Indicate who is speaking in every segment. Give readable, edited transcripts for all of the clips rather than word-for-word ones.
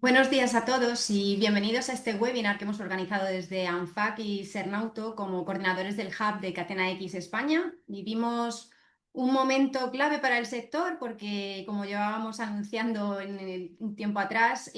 Speaker 1: Buenos días a todos y bienvenidos a este webinar que hemos organizado desde ANFAC y Sernauto como coordinadores del Hub de Catena X España. Vivimos un momento clave para el sector porque, como llevábamos anunciando un tiempo atrás,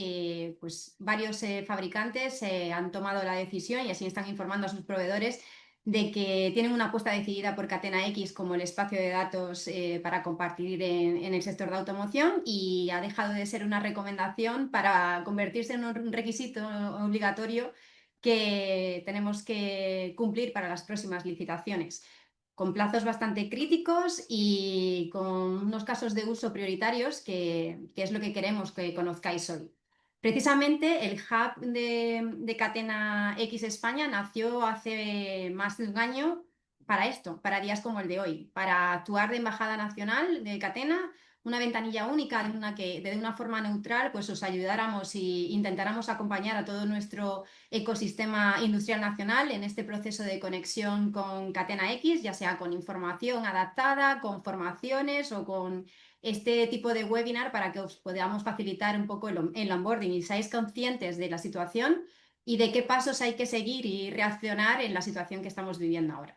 Speaker 1: pues varios fabricantes han tomado la decisión y así están informando a sus proveedores de que tienen una apuesta decidida por Catena X como el espacio de datos para compartir en el sector de automoción, y ha dejado de ser una recomendación para convertirse en un requisito obligatorio que tenemos que cumplir para las próximas licitaciones, con plazos bastante críticos y con unos casos de uso prioritarios que es lo que queremos que conozcáis hoy. Precisamente el hub de Catena X España nació hace más de un año para esto, para días como el de hoy, para actuar de embajada nacional de Catena, una ventanilla única en una que de una forma neutral pues os ayudáramos y intentáramos acompañar a todo nuestro ecosistema industrial nacional en este proceso de conexión con Catena X, ya sea con información adaptada, con formaciones o con este tipo de webinar para que os podamos facilitar un poco el onboarding y seáis conscientes de la situación y de qué pasos hay que seguir y reaccionar en la situación que estamos viviendo ahora.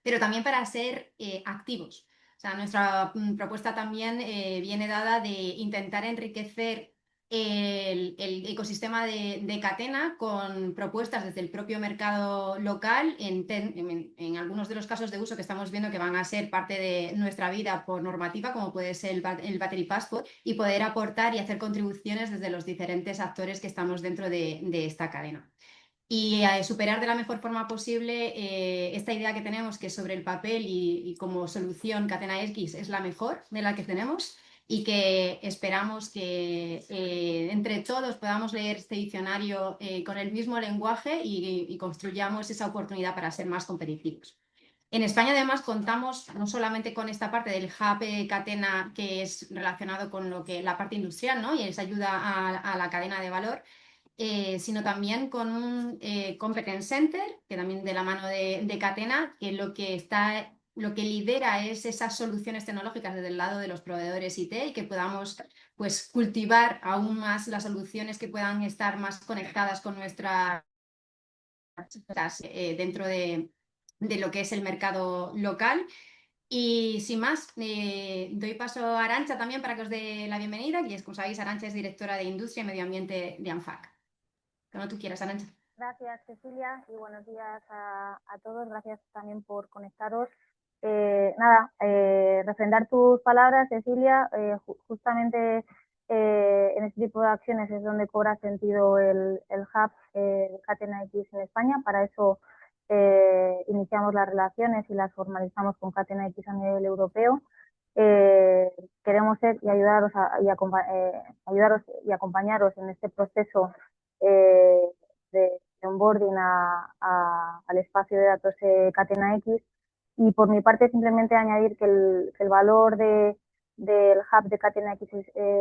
Speaker 1: Pero también para ser activos. O sea, nuestra propuesta también viene dada de intentar enriquecer el ecosistema de Catena con propuestas desde el propio mercado local en algunos de los casos de uso que estamos viendo que van a ser parte de nuestra vida por normativa, como puede ser el Battery Passport, y poder aportar y hacer contribuciones desde los diferentes actores que estamos dentro de esta cadena y superar de la mejor forma posible esta idea que tenemos que sobre el papel y como solución Catena X es la mejor de la que tenemos, y que esperamos que entre todos podamos leer este diccionario con el mismo lenguaje y construyamos esa oportunidad para ser más competitivos. En España, además, contamos no solamente con esta parte del hub Catena, que es relacionado con lo que la parte industrial, ¿no? Y es ayuda a la cadena de valor, sino también con un Competence Center, que también de la mano de Catena, que lo que lidera es esas soluciones tecnológicas desde el lado de los proveedores IT, y que podamos pues cultivar aún más las soluciones que puedan estar más conectadas con nuestras dentro de lo que es el mercado local. Y sin más, doy paso a Arantxa también para que os dé la bienvenida, y como sabéis, Arantxa es directora de Industria y Medio Ambiente de ANFAC. Como tú quieras, Arantxa.
Speaker 2: Gracias, Cecilia, y buenos días a todos. Gracias también por conectaros. Refrendar tus palabras, Cecilia. Justamente en este tipo de acciones es donde cobra sentido el hub Catena X en España. Para eso iniciamos las relaciones y las formalizamos con Catena X a nivel europeo. Eh, Queremos ser y ayudaros y acompañaros en este proceso eh, de onboarding al espacio de datos Catena X. Y por mi parte, simplemente añadir que el valor del hub de Catena X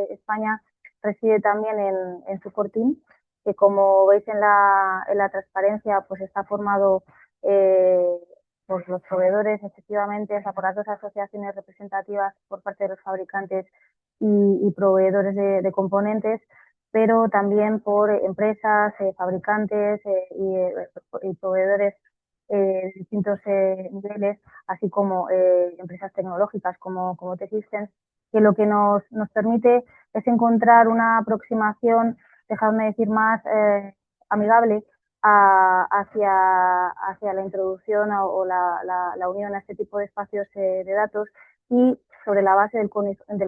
Speaker 2: España reside también en su core team, que como veis en la transparencia, pues está formado eh, por los proveedores, efectivamente, o sea, por las dos asociaciones representativas por parte de los fabricantes y proveedores de componentes, pero también por empresas, fabricantes y proveedores de distintos niveles, así como empresas tecnológicas como T-Systems, que lo que nos permite es encontrar una aproximación, dejadme decir, más amigable hacia la introducción o la unión a este tipo de espacios de datos, y sobre la base del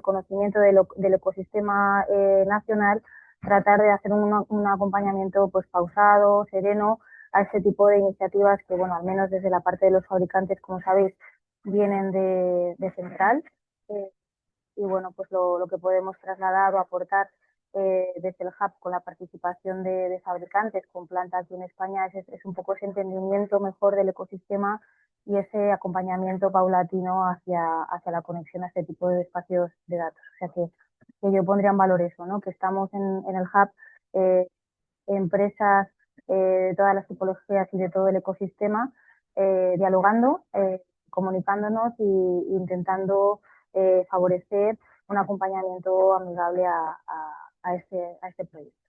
Speaker 2: conocimiento del ecosistema nacional, tratar de hacer un acompañamiento pues pausado, sereno, a ese tipo de iniciativas que, bueno, al menos desde la parte de los fabricantes, como sabéis, vienen de central. Eh, y bueno, pues lo que podemos trasladar o aportar desde el hub con la participación de fabricantes con plantas aquí en España es un poco ese entendimiento mejor del ecosistema y ese acompañamiento paulatino hacia la conexión a este tipo de espacios de datos. O sea que yo pondría en valor eso, ¿no? Que estamos en el hub, eh, empresas de todas las tipologías y de todo el ecosistema, dialogando, comunicándonos e intentando favorecer un acompañamiento amigable a este proyecto.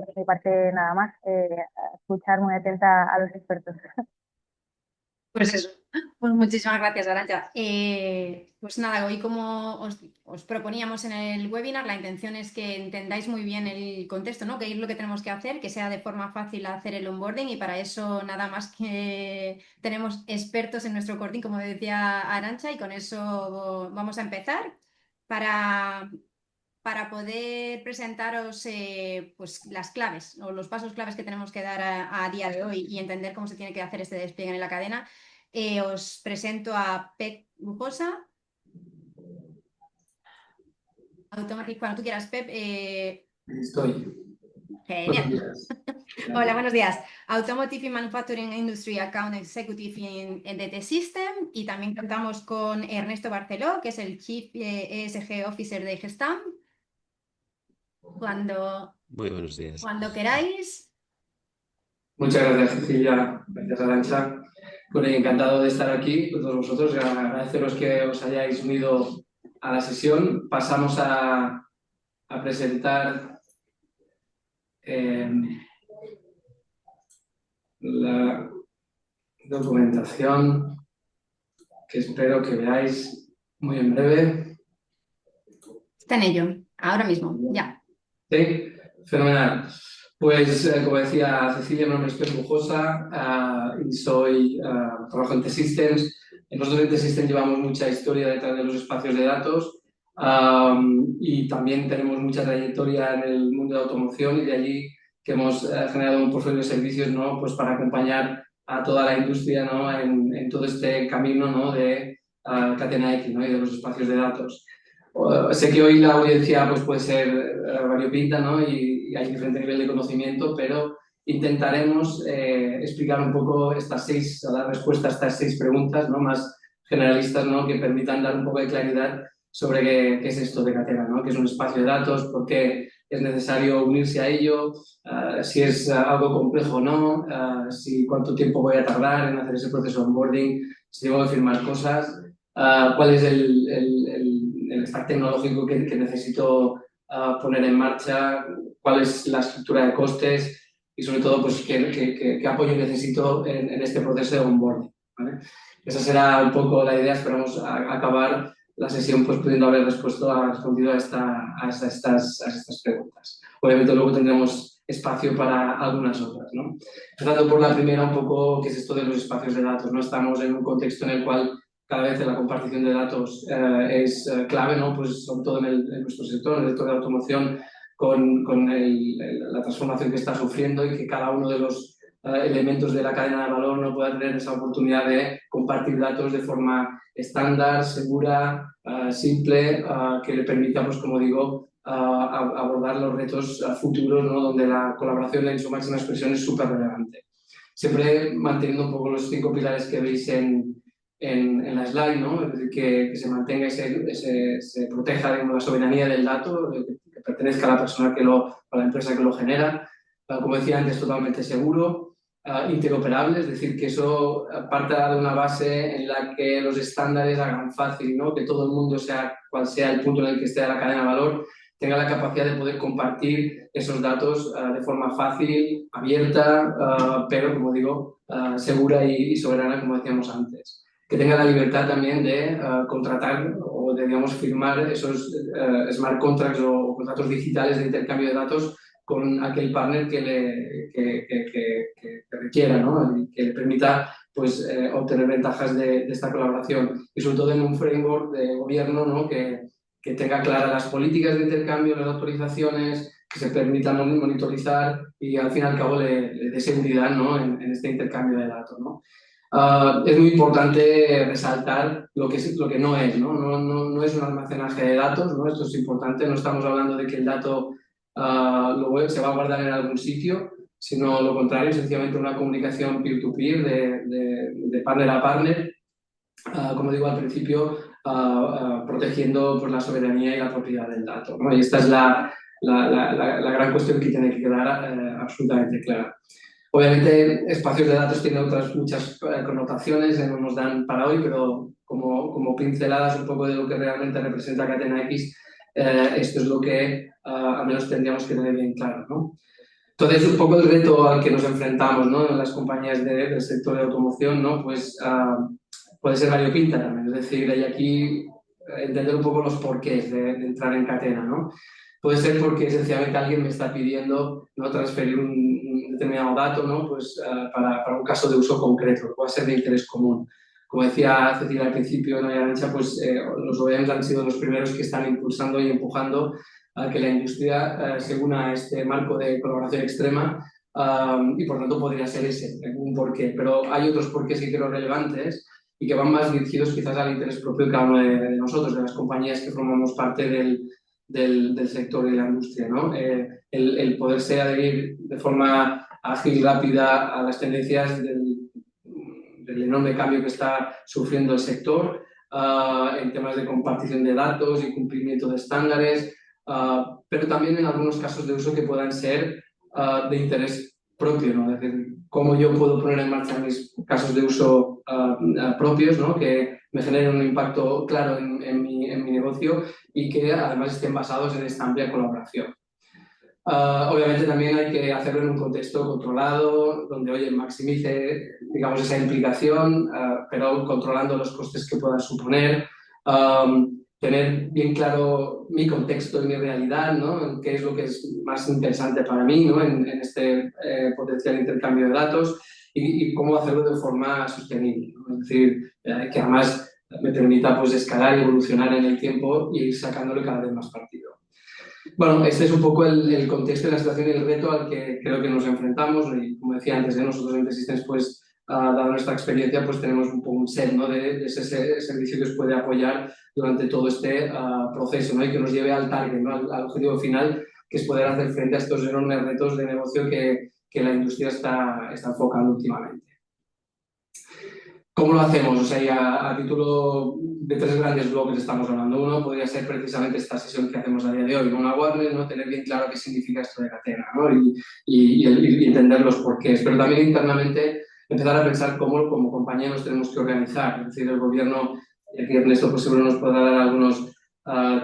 Speaker 2: por mi parte nada más, escuchar muy atenta a los expertos.
Speaker 1: Pues eso, pues muchísimas gracias, Arantxa. Pues nada, hoy como os proponíamos en el webinar, la intención es que entendáis muy bien el contexto, ¿no? Qué es lo que tenemos que hacer, que sea de forma fácil hacer el onboarding y para eso nada más que tenemos expertos en nuestro coording, como decía Arantxa, y con eso vamos a empezar. Para, para poder presentaros pues, las claves o los pasos claves que tenemos que dar a día de hoy y entender cómo se tiene que hacer este despliegue en la cadena, os presento a Pep Lujosa. Automatic, cuando tú quieras, Pep.
Speaker 3: Estoy. Buenos
Speaker 1: Genial.
Speaker 3: días.
Speaker 1: Hola, buenos días. Automotive and Manufacturing Industry Account Executive en DT System, y también contamos con Ernesto Barceló, que es el Chief ESG Officer de Gestam.
Speaker 4: Muy buenos días.
Speaker 1: Cuando queráis.
Speaker 3: Muchas gracias, Cecilia. Gracias, Arantxa. Bueno, encantado de estar aquí con todos vosotros. Agradeceros que os hayáis unido a la sesión. Pasamos a presentar la documentación que espero que veáis muy en breve.
Speaker 1: Está en ello, ahora mismo, ya.
Speaker 3: Sí, fenomenal. Pues, como decía Cecilia, mi nombre es Pep Lujosa y trabajo en T-Systems. Nosotros en T-Systems llevamos mucha historia detrás de los espacios de datos y también tenemos mucha trayectoria en el mundo de automoción, y de allí que hemos generado un portfolio de servicios, ¿no? Pues para acompañar a toda la industria, ¿no? en todo este camino, ¿no? de cadena X, ¿no? y de los espacios de datos. Sé que hoy la audiencia pues, puede ser variopinta, ¿no? y hay diferente nivel de conocimiento, pero intentaremos explicar un poco dar respuesta a estas 6 preguntas, ¿no? más generalistas, ¿no? que permitan dar un poco de claridad sobre qué es esto de Catena, ¿no? qué es un espacio de datos, por qué es necesario unirse a ello, si es algo complejo o no, cuánto tiempo voy a tardar en hacer ese proceso de onboarding, si tengo que firmar cosas, cuál es el stack tecnológico que necesito poner en marcha, cuál es la estructura de costes y sobre todo pues, qué apoyo necesito en este proceso de onboarding, ¿vale? Esa será un poco la idea. Esperamos acabar la sesión pues, pudiendo haber respondido a estas preguntas. Obviamente luego tendremos espacio para algunas otras, ¿no? Empezando por la primera, un poco qué es esto de los espacios de datos, ¿no? Estamos en un contexto en el cual cada vez la compartición de datos es clave, ¿no? Pues sobre todo en nuestro sector, en el sector de automoción, con la transformación que está sufriendo, y que cada uno de los elementos de la cadena de valor no pueda tener esa oportunidad de compartir datos de forma estándar, segura, simple, que le permita, pues, como digo, abordar los retos futuros, ¿no? donde la colaboración en su máxima expresión es súper relevante. Siempre manteniendo un poco los 5 pilares que veis en la slide, ¿no? Es decir, que se mantenga se proteja, digamos, la soberanía del dato, que pertenezca a la persona a la empresa que lo genera. Como decía antes, totalmente seguro, interoperable, es decir, que eso parta de una base en la que los estándares hagan fácil, ¿no? Que todo el mundo, cual sea el punto en el que esté la cadena de valor, tenga la capacidad de poder compartir esos datos de forma fácil, abierta, pero, como digo, segura y soberana, como decíamos antes. Que tenga la libertad también de contratar o de, digamos, firmar esos smart contracts o contratos digitales de intercambio de datos con aquel partner que requiera, ¿no? Y que le permita pues, obtener ventajas de esta colaboración. Y sobre todo en un framework de gobierno, ¿no? que tenga claras las políticas de intercambio, las autorizaciones, que se permitan monitorizar y al fin y al cabo le dé seguridad, ¿no? en este intercambio de datos, ¿no? Es muy importante resaltar lo que no es, ¿no? No es un almacenaje de datos, ¿no? Esto es importante. No estamos hablando de que el dato se va a guardar en algún sitio, sino lo contrario, sencillamente una comunicación peer-to-peer, de partner a partner, como digo al principio, protegiendo pues, la soberanía y la propiedad del dato, ¿no? Y esta es la gran cuestión que tiene que quedar absolutamente clara. Obviamente, espacios de datos tienen otras muchas connotaciones, no nos dan para hoy, pero como pinceladas un poco de lo que realmente representa Catena X, esto es lo que al menos tendríamos que tener bien claro, ¿no? Entonces, un poco el reto al que nos enfrentamos, ¿no?, en las compañías del sector de automoción, ¿no?, pues puede ser variopinta también. Es decir, hay aquí entender un poco los porqués de entrar en Catena, ¿no? Puede ser porque sencillamente alguien me está pidiendo, ¿no?, transferir un determinado dato, ¿no?, pues para un caso de uso concreto, que pueda ser de interés común. Como decía Cecilia al principio, ¿no?, y Arantxa, pues los OEMs han sido los primeros que están impulsando y empujando a que la industria se una a este marco de colaboración extrema, y por tanto podría ser ese un porqué. Pero hay otros porqués que creo relevantes y que van más dirigidos quizás al interés propio de cada uno de nosotros, de las compañías que formamos parte del sector de la industria, ¿no? El poderse adherir de forma ágil y rápida a las tendencias del enorme cambio que está sufriendo el sector, en temas de compartición de datos y cumplimiento de estándares, pero también en algunos casos de uso que puedan ser de interés propio, ¿no? Es decir, cómo yo puedo poner en marcha mis casos de uso propios, ¿no?, que me generen un impacto claro en mi negocio y que además estén basados en esta amplia colaboración. Obviamente también hay que hacerlo en un contexto controlado, donde, oye, maximice, digamos, esa implicación, pero controlando los costes que puedan suponer. Tener bien claro mi contexto y mi realidad, ¿no?, qué es lo que es más interesante para mí, ¿no?, en este potencial intercambio de datos y cómo hacerlo de forma sostenible, ¿no? Es decir, que además me permita, pues, escalar y evolucionar en el tiempo y ir sacándole cada vez más partido. Bueno, este es un poco el contexto de la situación y el reto al que creo que nos enfrentamos. Y como decía antes, nosotros en T-Systems, pues, dada nuestra experiencia, pues tenemos un poco un set, ¿no?, de ese servicio que os puede apoyar durante todo este proceso, ¿no?, y que nos lleve al target, ¿no?, al objetivo final, que es poder hacer frente a estos enormes retos de negocio que la industria está enfocando últimamente. ¿Cómo lo hacemos? O sea, ya a título de 3 grandes bloques estamos hablando. Uno podría ser precisamente esta sesión que hacemos a día de hoy, con awareness, ¿no?, tener bien claro qué significa esto de Catena, ¿no?, y entender los porqués. Pero también internamente empezar a pensar cómo como compañía nos tenemos que organizar. Es decir, el gobierno, y aquí Ernesto pues seguro nos podrá dar algunos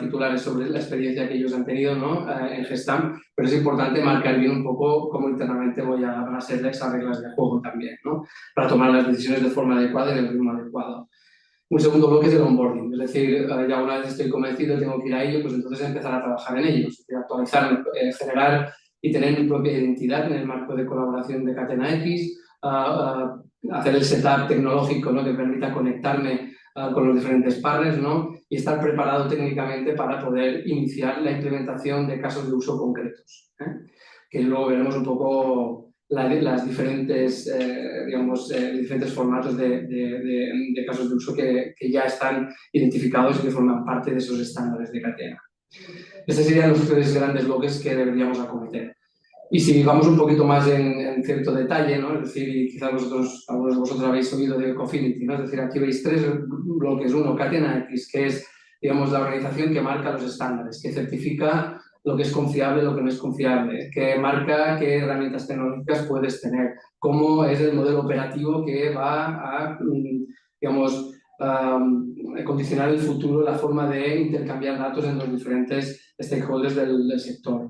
Speaker 3: titulares sobre la experiencia que ellos han tenido, ¿no?, en Gestamp, pero es importante marcar bien un poco cómo internamente van a ser esas reglas de juego también, ¿no?, para tomar las decisiones de forma adecuada y en el ritmo adecuado. Un segundo bloque es el onboarding, es decir, ya una vez estoy convencido y tengo que ir a ello, pues entonces empezar a trabajar en ello, actualizar, generar y tener mi propia identidad en el marco de colaboración de Catena X, hacer el setup tecnológico, ¿no?, que permita conectarme con los diferentes partners, ¿no?, y estar preparado técnicamente para poder iniciar la implementación de casos de uso concretos, que luego veremos un poco las diferentes, diferentes formatos de casos de uso que ya están identificados y que forman parte de esos estándares de Catena. Estos serían los 3 grandes bloques que deberíamos acometer. Y si vamos un poquito más en cierto detalle, ¿no?, es decir, quizás algunos de vosotros habéis oído de Cofinity, ¿no?, es decir, aquí veis 3 bloques. Uno, Catena X, que es, digamos, la organización que marca los estándares, que certifica lo que es confiable, lo que no es confiable, que marca qué herramientas tecnológicas puedes tener, cómo es el modelo operativo que va a, digamos, condicionar el futuro, la forma de intercambiar datos en los diferentes stakeholders del sector.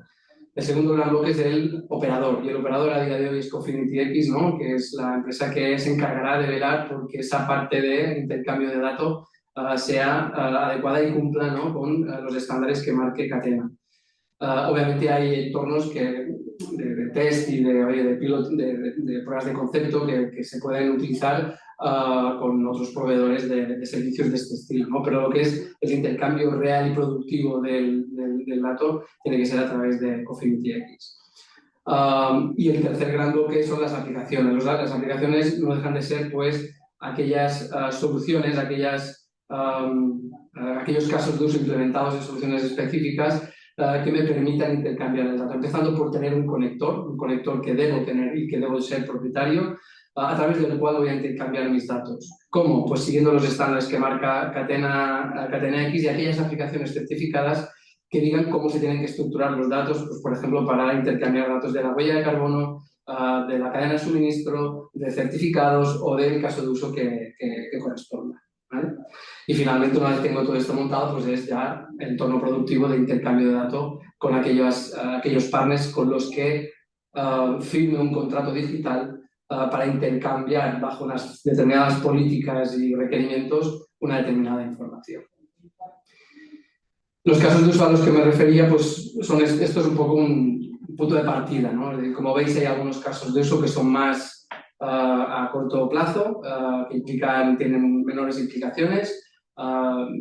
Speaker 3: El segundo gran bloque es el operador, y el operador a día de hoy es Cofinity X, ¿no?, que es la empresa que se encargará de velar porque esa parte de intercambio de datos sea adecuada y cumpla, ¿no?, con los estándares que marque Catena. Obviamente hay entornos de test y de pruebas de concepto que se pueden utilizar con otros proveedores de servicios de este estilo, ¿no?, pero lo que es el intercambio real y productivo del dato tiene que ser a través de Cofinity X. Y el tercer gran bloque son las aplicaciones. Las aplicaciones no dejan de ser, pues, aquellas soluciones, aquellos casos de uso implementados en soluciones específicas que me permitan intercambiar el dato, empezando por tener un conector que debo tener y que debo ser propietario, a través del cual voy a intercambiar mis datos. ¿Cómo? Pues siguiendo los estándares que marca Catena X y aquellas aplicaciones certificadas que digan cómo se tienen que estructurar los datos, pues, por ejemplo, para intercambiar datos de la huella de carbono, de la cadena de suministro, de certificados o del caso de uso que corresponda, ¿vale? Y finalmente, una vez tengo todo esto montado, pues es ya el entorno productivo de intercambio de datos con aquellos partners con los que firme un contrato digital para intercambiar bajo unas determinadas políticas y requerimientos una determinada información. Los casos de uso a los que me refería, pues esto es un poco un punto de partida, ¿no? Como veis, hay algunos casos de uso que son más a corto plazo, que tienen menores implicaciones,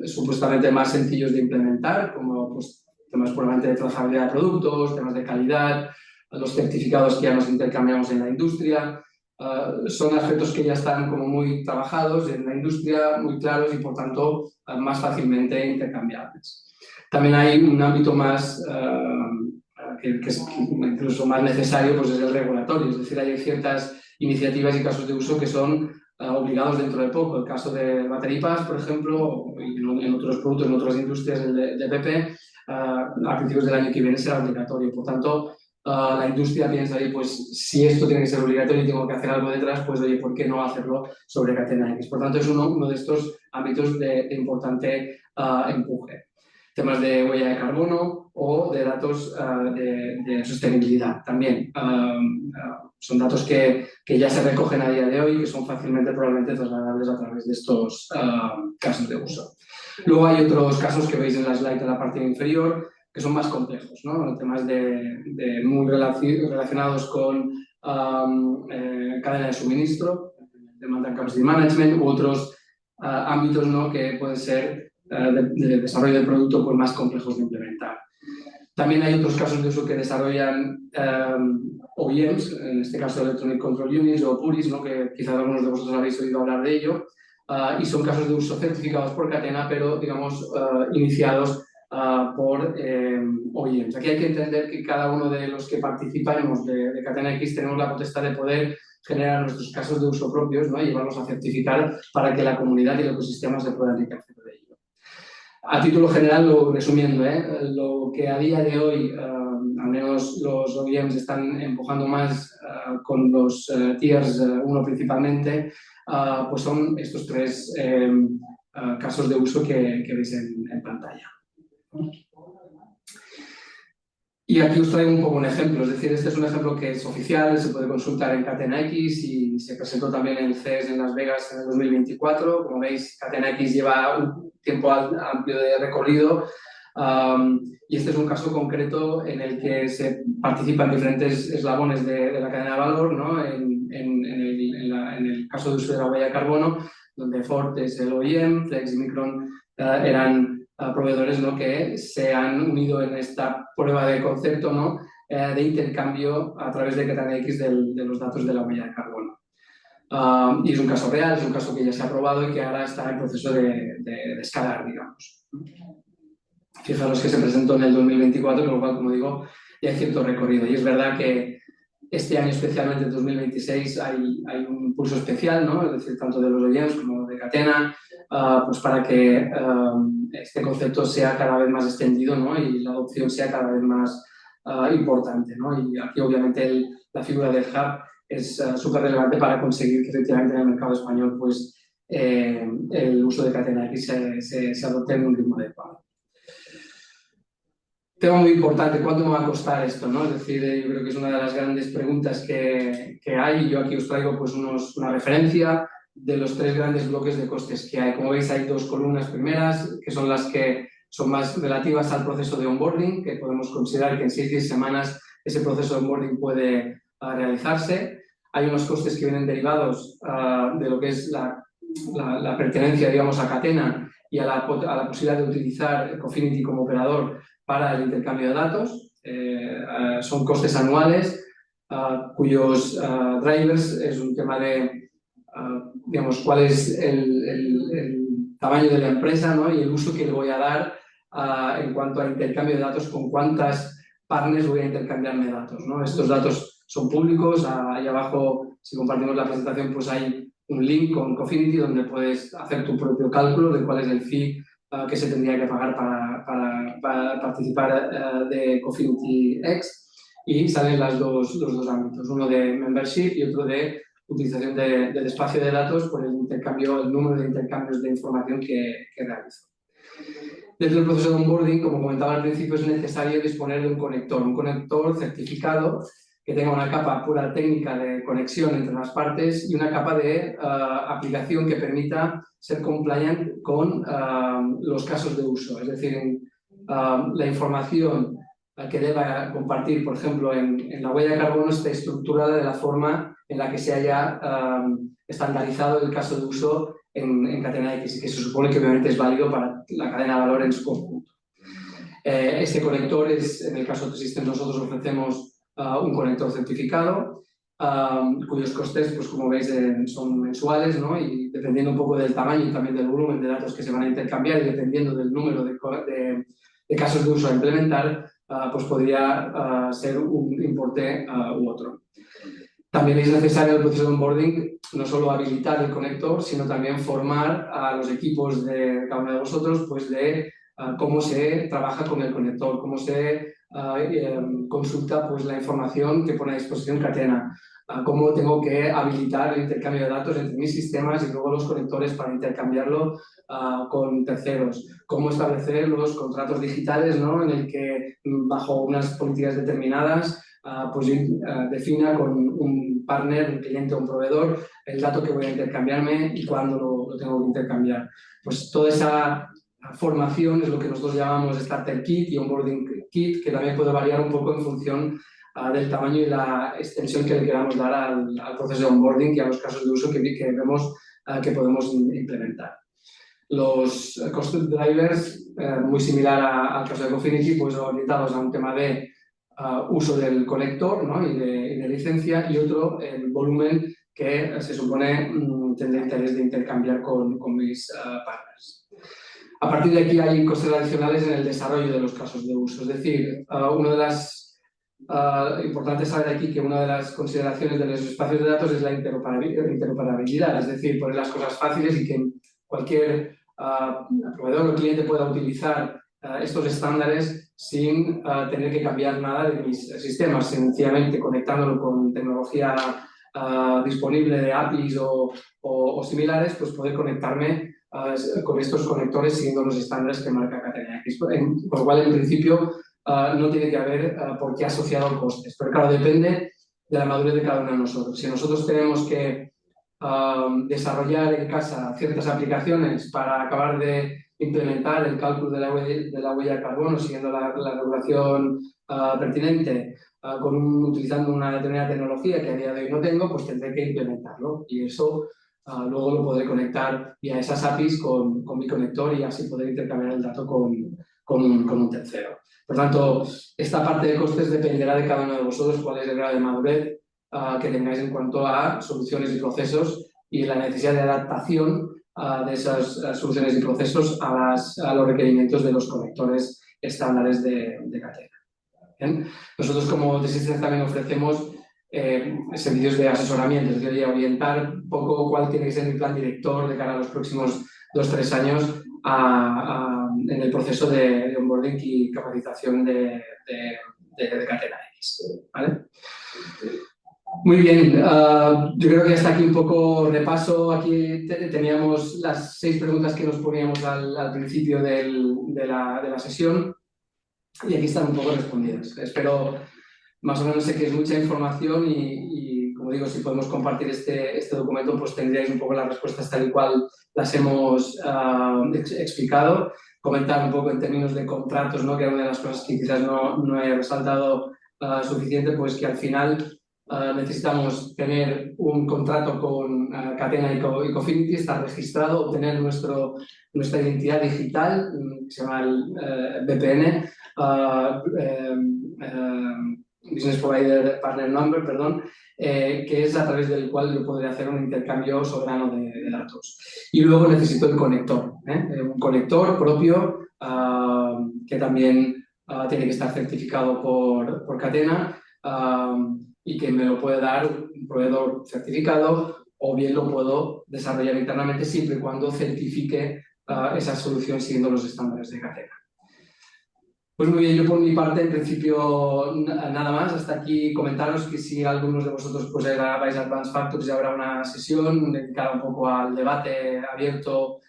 Speaker 3: supuestamente más sencillos de implementar, como pues, temas puramente de trazabilidad de productos, temas de calidad, los certificados que ya nos intercambiamos en la industria. Son aspectos que ya están como muy trabajados en la industria, muy claros y por tanto más fácilmente intercambiables. También hay un ámbito más, que es incluso más necesario, pues es el regulatorio, es decir, hay ciertas iniciativas y casos de uso que son obligados dentro de poco. El caso de baterías, por ejemplo, y en otros productos, en otras industrias de PP, a principios del año que viene será obligatorio. Por tanto, la industria piensa, pues si esto tiene que ser obligatorio y tengo que hacer algo detrás, pues oye, ¿por qué no hacerlo sobre Catena X? Por tanto, es uno de estos ámbitos de importante empuje. Temas de huella de carbono o de datos de sostenibilidad también. Son datos que ya se recogen a día de hoy y que son fácilmente probablemente trasladables a través de estos casos de uso. Luego hay otros casos que veis en la slide de la parte inferior que son más complejos, ¿no? Temas muy relacionados con cadena de suministro, Demand and Capacity Management u otros ámbitos, ¿no? Que pueden ser de desarrollo del producto pues, más complejos de implementar. También hay otros casos de uso que desarrollan OEMs, en este caso Electronic Control Units o PURIs, ¿no? Que quizás algunos de vosotros habéis oído hablar de ello, y son casos de uso certificados por Catena, pero digamos iniciados por OEMs. Aquí hay que entender que cada uno de los que participamos de Catena X tenemos la potestad de poder generar nuestros casos de uso propios, ¿no? Y llevarlos a certificar para que la comunidad y el ecosistema se puedan enriquecer de ello. A título general, resumiendo, lo que a día de hoy, al menos los OEMs están empujando más con los tiers 1 principalmente, pues son estos tres casos de uso que veis en pantalla. Y aquí os traigo un poco un ejemplo, es decir, este es un ejemplo que es oficial, se puede consultar en Catena X y se presentó también en el CES en Las Vegas en el 2024. Como veis, Catena X lleva un tiempo amplio de recorrido y este es un caso concreto en el que se participan diferentes eslabones de la cadena de valor, ¿no? En el caso de uso de la huella de carbono, donde Ford es el OEM, Flex y Micron eran proveedores, ¿no? Que se han unido en esta prueba de concepto, ¿no? De intercambio a través de Catena X de los datos de la huella de carbono. Y es un caso real, es un caso que ya se ha aprobado y que ahora está en proceso de escalar, digamos. Fijaros que se presentó en el 2024, con lo cual, como digo, ya hay cierto recorrido. Y es verdad que este año, especialmente en 2026, hay un impulso especial, ¿no? Es decir, tanto de los OEMs como de Catena, pues para que este concepto sea cada vez más extendido, ¿no? Y la adopción sea cada vez más importante, ¿no? Y aquí, obviamente, la figura del hub es súper relevante para conseguir que efectivamente en el mercado español pues, el uso de Catena X se adopte en un ritmo adecuado. Tema muy importante, ¿cuánto me va a costar esto? ¿No? Es decir, yo creo que es una de las grandes preguntas que hay. Yo aquí os traigo pues, una referencia de los tres grandes bloques de costes que hay. Como veis, hay dos columnas primeras, que son las que son más relativas al proceso de onboarding, que podemos considerar que en 6-10 semanas ese proceso de onboarding puede realizarse. Hay unos costes que vienen derivados de lo que es la pertenencia, digamos, a Catena y a la posibilidad de utilizar Cofinity como operador para el intercambio de datos. Son costes anuales cuyos drivers es un tema de, digamos, cuál es el tamaño de la empresa, ¿no? Y el uso que le voy a dar en cuanto a intercambio de datos, con cuántas partners voy a intercambiarme datos, ¿no? Estos datos son públicos. Ahí abajo, si compartimos la presentación, pues hay un link con Cofinity donde puedes hacer tu propio cálculo de cuál es el fee que se tendría que pagar para participar de Cofinity X, y salen los dos ámbitos, uno de membership y otro de utilización del espacio de datos por el número de intercambios de información que realizo. Dentro del proceso de onboarding, como comentaba al principio, es necesario disponer de un conector certificado, que tenga una capa pura técnica de conexión entre las partes y una capa de aplicación que permita ser compliant con los casos de uso. Es decir, la información que deba compartir, por ejemplo, en la huella de carbono está estructurada de la forma en la que se haya estandarizado el caso de uso en cadena X, que se supone que obviamente es válido para la cadena de valor en su conjunto. Este conector es, en el caso de T-Systems, nosotros ofrecemos un conector certificado, cuyos costes, pues como veis, son mensuales, ¿no? Y dependiendo un poco del tamaño y también del volumen de datos que se van a intercambiar y dependiendo del número de casos de uso a implementar, pues podría ser un importe u otro. También es necesario en el proceso de onboarding no solo habilitar el conector, sino también formar a los equipos de cada uno de vosotros pues de cómo se trabaja con el conector, cómo se consulta pues, la información que pone a disposición Catena, cómo tengo que habilitar el intercambio de datos entre mis sistemas y luego los conectores para intercambiarlo con terceros, cómo establecer los contratos digitales, ¿no? En el que bajo unas políticas determinadas pues defina con un partner, un cliente o un proveedor el dato que voy a intercambiarme y cuándo lo tengo que intercambiar. Pues toda esa formación es lo que nosotros llamamos Starter Kit y Onboarding Kit, que también puede variar un poco en función del tamaño y la extensión que le queramos dar al proceso de onboarding y a los casos de uso que vemos que podemos implementar. Los cost drivers, muy similar al caso de Cofinity, pues orientados a un tema de uso del conector, ¿no? y de licencia, y otro, el volumen que se supone tendré interés de intercambiar con mis partners. A partir de aquí hay costes adicionales en el desarrollo de los casos de uso. Es decir, una de las importante saber aquí que una de las consideraciones de los espacios de datos es la interoperabilidad, es decir, poner las cosas fáciles y que cualquier proveedor o cliente pueda utilizar estos estándares sin tener que cambiar nada de mis sistemas, sencillamente conectándolo con tecnología disponible de APIs o similares, pues poder conectarme con estos conectores siguiendo los estándares que marca Catena X. Por lo cual, en principio, no tiene que haber por qué asociado costes. Pero claro, depende de la madurez de cada uno de nosotros. Si nosotros tenemos que desarrollar en casa ciertas aplicaciones para acabar de implementar el cálculo de la huella de carbono siguiendo la regulación pertinente, utilizando una determinada tecnología que a día de hoy no tengo, pues tendré que implementarlo. Y eso luego lo podré conectar vía esas APIs con mi conector y así poder intercambiar el dato con un tercero. Por tanto, esta parte de costes dependerá de cada uno de vosotros cuál es el grado de madurez que tengáis en cuanto a soluciones y procesos y la necesidad de adaptación de esas soluciones y procesos a los requerimientos de los conectores estándares de Catena. ¿Bien? Nosotros como T-Systems también ofrecemos servicios de asesoramiento, es decir, orientar un poco cuál tiene que ser mi plan director de cara a los próximos 2-3 años en el proceso de onboarding y capacitación de Catena X. ¿Vale? Muy bien, yo creo que hasta aquí un poco repaso. Aquí teníamos las 6 preguntas que nos poníamos al principio de la sesión y aquí están un poco respondidas. Espero, más o menos sé que es mucha información y como digo, si podemos compartir este documento, pues tendríais un poco las respuestas tal y cual las hemos explicado. Comentar un poco en términos de contratos, ¿no? Que era una de las cosas que quizás no he resaltado suficiente, pues que al final necesitamos tener un contrato con Catena y Cofinity, estar registrado, obtener nuestra identidad digital, que se llama el BPN, Business Provider Partner Number, perdón, que es a través del cual yo podré hacer un intercambio soberano de datos. Y luego necesito el conector, un conector propio que también tiene que estar certificado por Catena y que me lo puede dar un proveedor certificado o bien lo puedo desarrollar internamente siempre y cuando certifique esa solución siguiendo los estándares de Catena. Pues muy bien, yo por mi parte, en principio, nada más. Hasta aquí comentaros que si algunos de vosotros pues, vais a Advanced Factors ya habrá una sesión dedicada un poco al debate abierto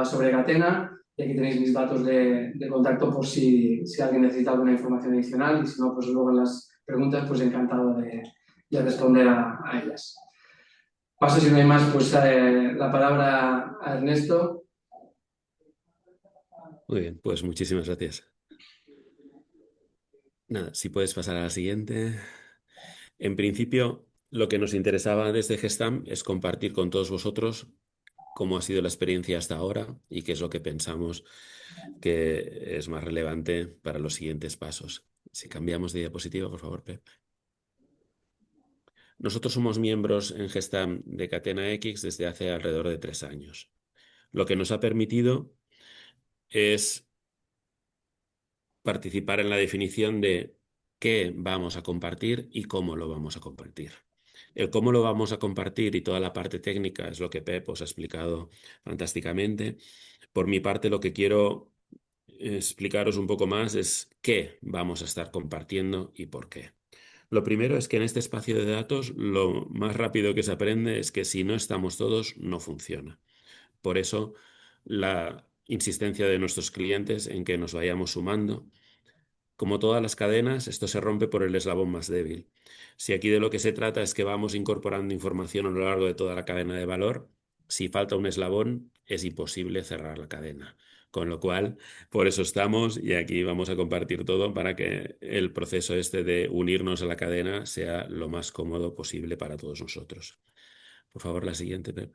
Speaker 3: sobre Catena. Y aquí tenéis mis datos de contacto por si alguien necesita alguna información adicional y si no, pues luego en las preguntas, pues encantado de responder a ellas. Paso, si no hay más, pues la palabra a Ernesto.
Speaker 4: Muy bien, pues muchísimas gracias. Nada, si puedes pasar a la siguiente. En principio, lo que nos interesaba desde Gestam es compartir con todos vosotros cómo ha sido la experiencia hasta ahora y qué es lo que pensamos que es más relevante para los siguientes pasos. Si cambiamos de diapositiva, por favor, Pep. Nosotros somos miembros en Gestam de Catena X desde hace alrededor de 3 años. Lo que nos ha permitido es participar en la definición de qué vamos a compartir y cómo lo vamos a compartir. El cómo lo vamos a compartir y toda la parte técnica es lo que Pep os ha explicado fantásticamente. Por mi parte, lo que quiero explicaros un poco más es qué vamos a estar compartiendo y por qué. Lo primero es que en este espacio de datos lo más rápido que se aprende es que si no estamos todos, no funciona. Por eso la insistencia de nuestros clientes en que nos vayamos sumando. Como todas las cadenas, esto se rompe por el eslabón más débil. Si aquí de lo que se trata es que vamos incorporando información a lo largo de toda la cadena de valor, si falta un eslabón, es imposible cerrar la cadena. Con lo cual, por eso estamos y aquí vamos a compartir todo para que el proceso este de unirnos a la cadena sea lo más cómodo posible para todos nosotros. Por favor, la siguiente, Pep.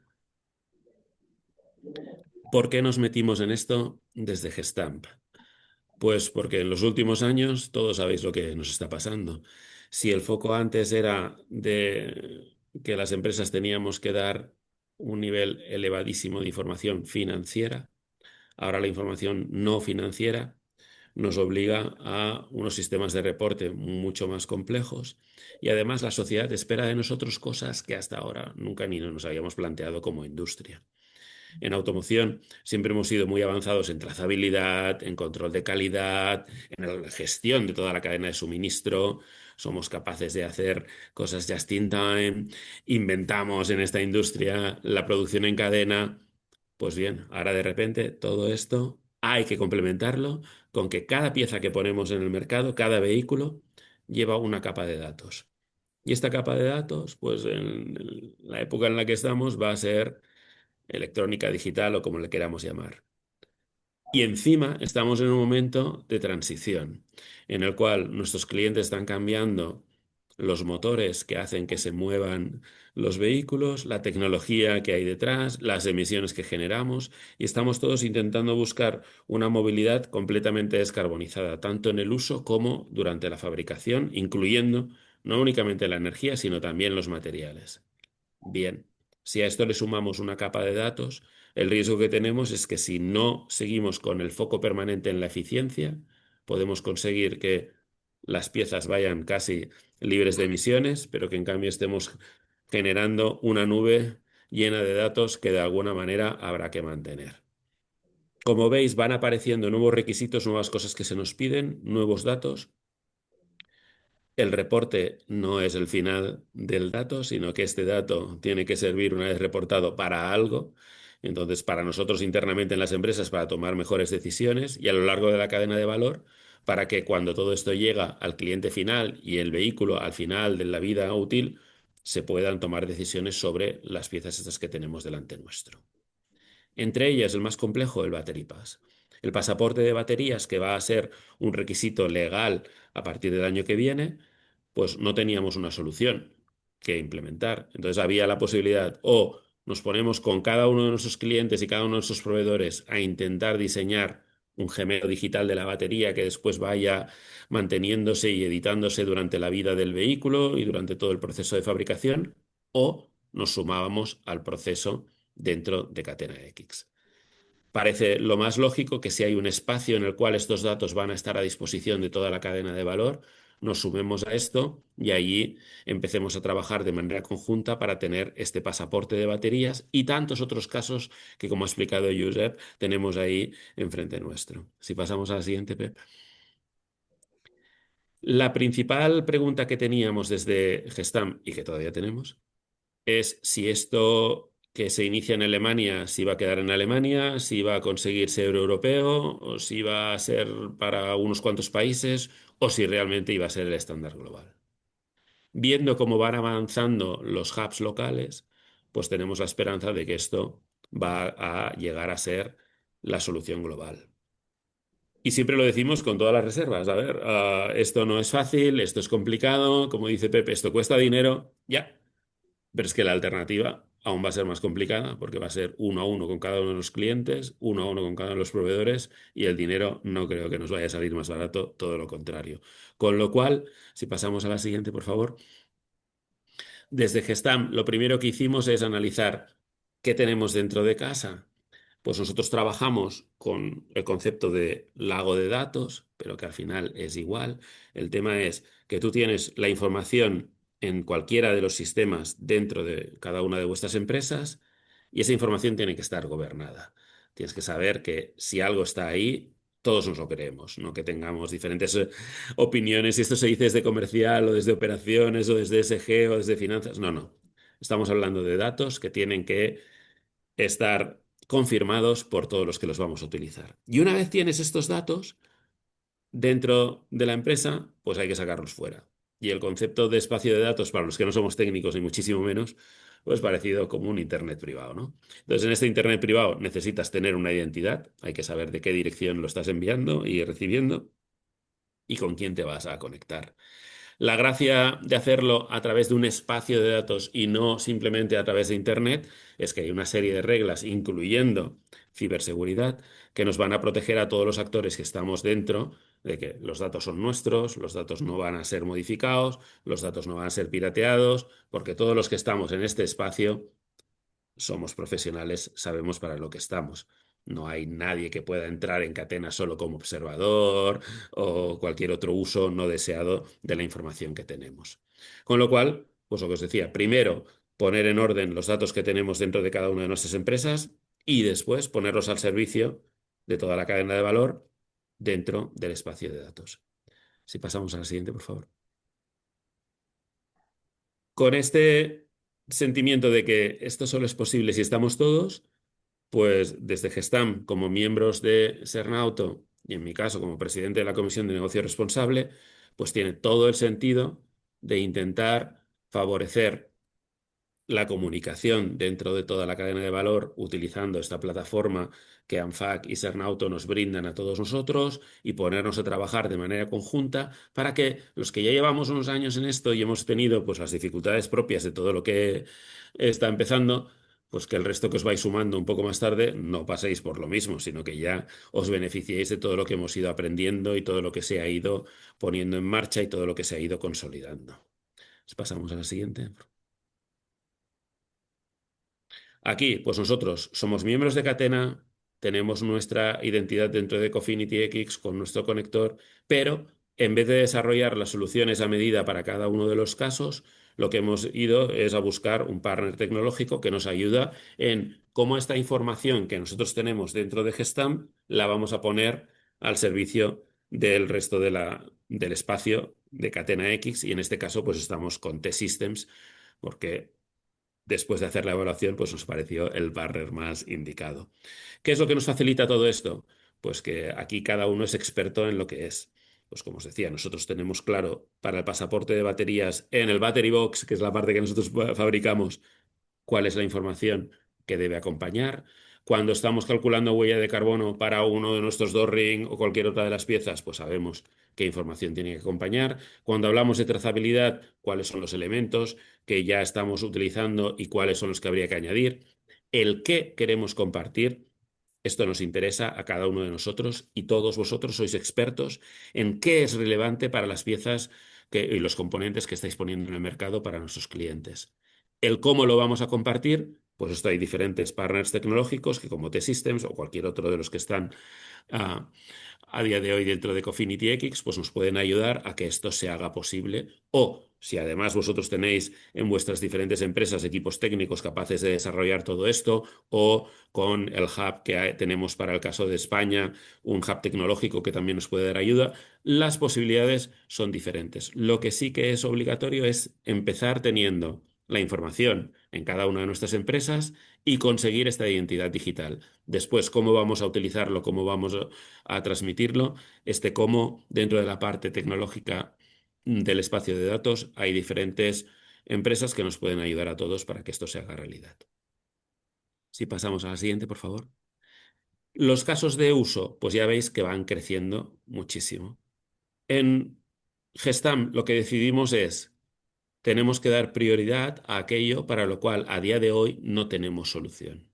Speaker 4: ¿Por qué nos metimos en esto desde Gestamp? Pues porque en los últimos años todos sabéis lo que nos está pasando. Si el foco antes era de que las empresas teníamos que dar un nivel elevadísimo de información financiera, ahora la información no financiera nos obliga a unos sistemas de reporte mucho más complejos y además la sociedad espera de nosotros cosas que hasta ahora nunca ni nos habíamos planteado como industria. En automoción siempre hemos sido muy avanzados en trazabilidad, en control de calidad, en la gestión de toda la cadena de suministro. Somos capaces de hacer cosas just in time. Inventamos en esta industria la producción en cadena. Pues bien, ahora de repente todo esto hay que complementarlo con que cada pieza que ponemos en el mercado, cada vehículo, lleva una capa de datos. Y esta capa de datos, pues en la época en la que estamos, va a ser electrónica digital o como le queramos llamar. Y encima estamos en un momento de transición en el cual nuestros clientes están cambiando los motores que hacen que se muevan los vehículos, la tecnología que hay detrás, las emisiones que generamos y estamos todos intentando buscar una movilidad completamente descarbonizada, tanto en el uso como durante la fabricación, incluyendo no únicamente la energía, sino también los materiales. Bien, si a esto le sumamos una capa de datos, el riesgo que tenemos es que si no seguimos con el foco permanente en la eficiencia, podemos conseguir que las piezas vayan casi libres de emisiones, pero que en cambio estemos generando una nube llena de datos que de alguna manera habrá que mantener. Como veis, van apareciendo nuevos requisitos, nuevas cosas que se nos piden, nuevos datos. El reporte no es el final del dato, sino que este dato tiene que servir una vez reportado para algo. Entonces, para nosotros internamente en las empresas, para tomar mejores decisiones y a lo largo de la cadena de valor, para que cuando todo esto llega al cliente final y el vehículo al final de la vida útil, se puedan tomar decisiones sobre las piezas estas que tenemos delante nuestro. Entre ellas, el más complejo, el Battery Pass. El pasaporte de baterías, que va a ser un requisito legal a partir del año que viene, pues no teníamos una solución que implementar. Entonces había la posibilidad o nos ponemos con cada uno de nuestros clientes y cada uno de nuestros proveedores a intentar diseñar un gemelo digital de la batería que después vaya manteniéndose y editándose durante la vida del vehículo y durante todo el proceso de fabricación, o nos sumábamos al proceso dentro de Catena X. Parece lo más lógico que si hay un espacio en el cual estos datos van a estar a disposición de toda la cadena de valor, nos sumemos a esto y allí empecemos a trabajar de manera conjunta para tener este pasaporte de baterías y tantos otros casos que, como ha explicado Josep, tenemos ahí enfrente nuestro. Si pasamos a la siguiente, Pep. La principal pregunta que teníamos desde Gestam y que todavía tenemos es si esto que se inicia en Alemania, si va a quedar en Alemania, si va a conseguir ser europeo, o si va a ser para unos cuantos países, o si realmente iba a ser el estándar global. viendo cómo van avanzando los hubs locales, pues tenemos la esperanza de que esto va a llegar a ser la solución global. Y siempre lo decimos con todas las reservas. A ver, esto no es fácil, esto es complicado, como dice Pepe, esto cuesta dinero, ya. Pero es que la alternativa aún va a ser más complicada porque va a ser uno a uno con cada uno de los clientes, uno a uno con cada uno de los proveedores y el dinero no creo que nos vaya a salir más barato, todo lo contrario. Con lo cual, si pasamos a la siguiente, por favor. Desde Gestam, lo primero que hicimos es analizar qué tenemos dentro de casa. Pues nosotros trabajamos con el concepto de lago de datos, pero que al final es igual. El tema es que tú tienes la información en cualquiera de los sistemas dentro de cada una de vuestras empresas y esa información tiene que estar gobernada. Tienes que saber que si algo está ahí, todos nos lo creemos, no que tengamos diferentes opiniones, si esto se dice desde comercial o desde operaciones o desde SG o desde finanzas. No, no. Estamos hablando de datos que tienen que estar confirmados por todos los que los vamos a utilizar. Y una vez tienes estos datos dentro de la empresa, pues hay que sacarlos fuera. Y el concepto de espacio de datos, para los que no somos técnicos ni muchísimo menos, pues parecido como un Internet privado, ¿no? Entonces, en este Internet privado necesitas tener una identidad, hay que saber de qué dirección lo estás enviando y recibiendo y con quién te vas a conectar. La gracia de hacerlo a través de un espacio de datos y no simplemente a través de Internet es que hay una serie de reglas, incluyendo ciberseguridad, que nos van a proteger a todos los actores que estamos dentro de que los datos son nuestros, los datos no van a ser modificados, los datos no van a ser pirateados, porque todos los que estamos en este espacio somos profesionales, sabemos para lo que estamos. No hay nadie que pueda entrar en Catena solo como observador o cualquier otro uso no deseado de la información que tenemos. Con lo cual, pues lo que os decía, primero poner en orden los datos que tenemos dentro de cada una de nuestras empresas y después ponerlos al servicio de toda la cadena de valor dentro del espacio de datos. Si pasamos a la siguiente, por favor. Con este sentimiento de que esto solo es posible si estamos todos, pues desde Gestam, como miembros de Sernauto, y en mi caso como presidente de la Comisión de Negocio Responsable, pues tiene todo el sentido de intentar favorecer la comunicación dentro de toda la cadena de valor utilizando esta plataforma que ANFAC y Sernauto nos brindan a todos nosotros y ponernos a trabajar de manera conjunta para que los que ya llevamos unos años en esto y hemos tenido pues las dificultades propias de todo lo que está empezando, pues que el resto que os vais sumando un poco más tarde no paséis por lo mismo, sino que ya os beneficiéis de todo lo que hemos ido aprendiendo y todo lo que se ha ido poniendo en marcha y todo lo que se ha ido consolidando. Pasamos a la siguiente. Aquí, pues nosotros somos miembros de Catena, tenemos nuestra identidad dentro de Cofinity X con nuestro conector, pero en vez de desarrollar las soluciones a medida para cada uno de los casos, lo que hemos ido es a buscar un partner tecnológico que nos ayuda en cómo esta información que nosotros tenemos dentro de Gestam la vamos a poner al servicio del resto del espacio de Catena X y en este caso pues estamos con T-Systems porque después de hacer la evaluación, pues nos pareció el partner más indicado. ¿Qué es lo que nos facilita todo esto? Pues que aquí cada uno es experto en lo que es. Pues como os decía, nosotros tenemos claro para el pasaporte de baterías en el Battery Box, que es la parte que nosotros fabricamos, cuál es la información que debe acompañar. Cuando estamos calculando huella de carbono para uno de nuestros Door-Ring o cualquier otra de las piezas, pues sabemos qué información tiene que acompañar. Cuando hablamos de trazabilidad, cuáles son los elementos que ya estamos utilizando y cuáles son los que habría que añadir. El qué queremos compartir. Esto nos interesa a cada uno de nosotros y todos vosotros sois expertos en qué es relevante para las piezas y los componentes que estáis poniendo en el mercado para nuestros clientes. El cómo lo vamos a compartir, pues esto hay diferentes partners tecnológicos que como T-Systems o cualquier otro de los que están a día de hoy dentro de Cofinity X, pues nos pueden ayudar a que esto se haga posible. O si además vosotros tenéis en vuestras diferentes empresas equipos técnicos capaces de desarrollar todo esto, o con el hub que tenemos para el caso de España, un hub tecnológico que también nos puede dar ayuda, las posibilidades son diferentes. Lo que sí que es obligatorio es empezar teniendo la información en cada una de nuestras empresas y conseguir esta identidad digital. Después, cómo vamos a utilizarlo, cómo vamos a transmitirlo, cómo dentro de la parte tecnológica del espacio de datos hay diferentes empresas que nos pueden ayudar a todos para que esto se haga realidad. Si pasamos a la siguiente, por favor. Los casos de uso, pues ya veis que van creciendo muchísimo. En Gestamp lo que decidimos es, tenemos que dar prioridad a aquello para lo cual a día de hoy no tenemos solución.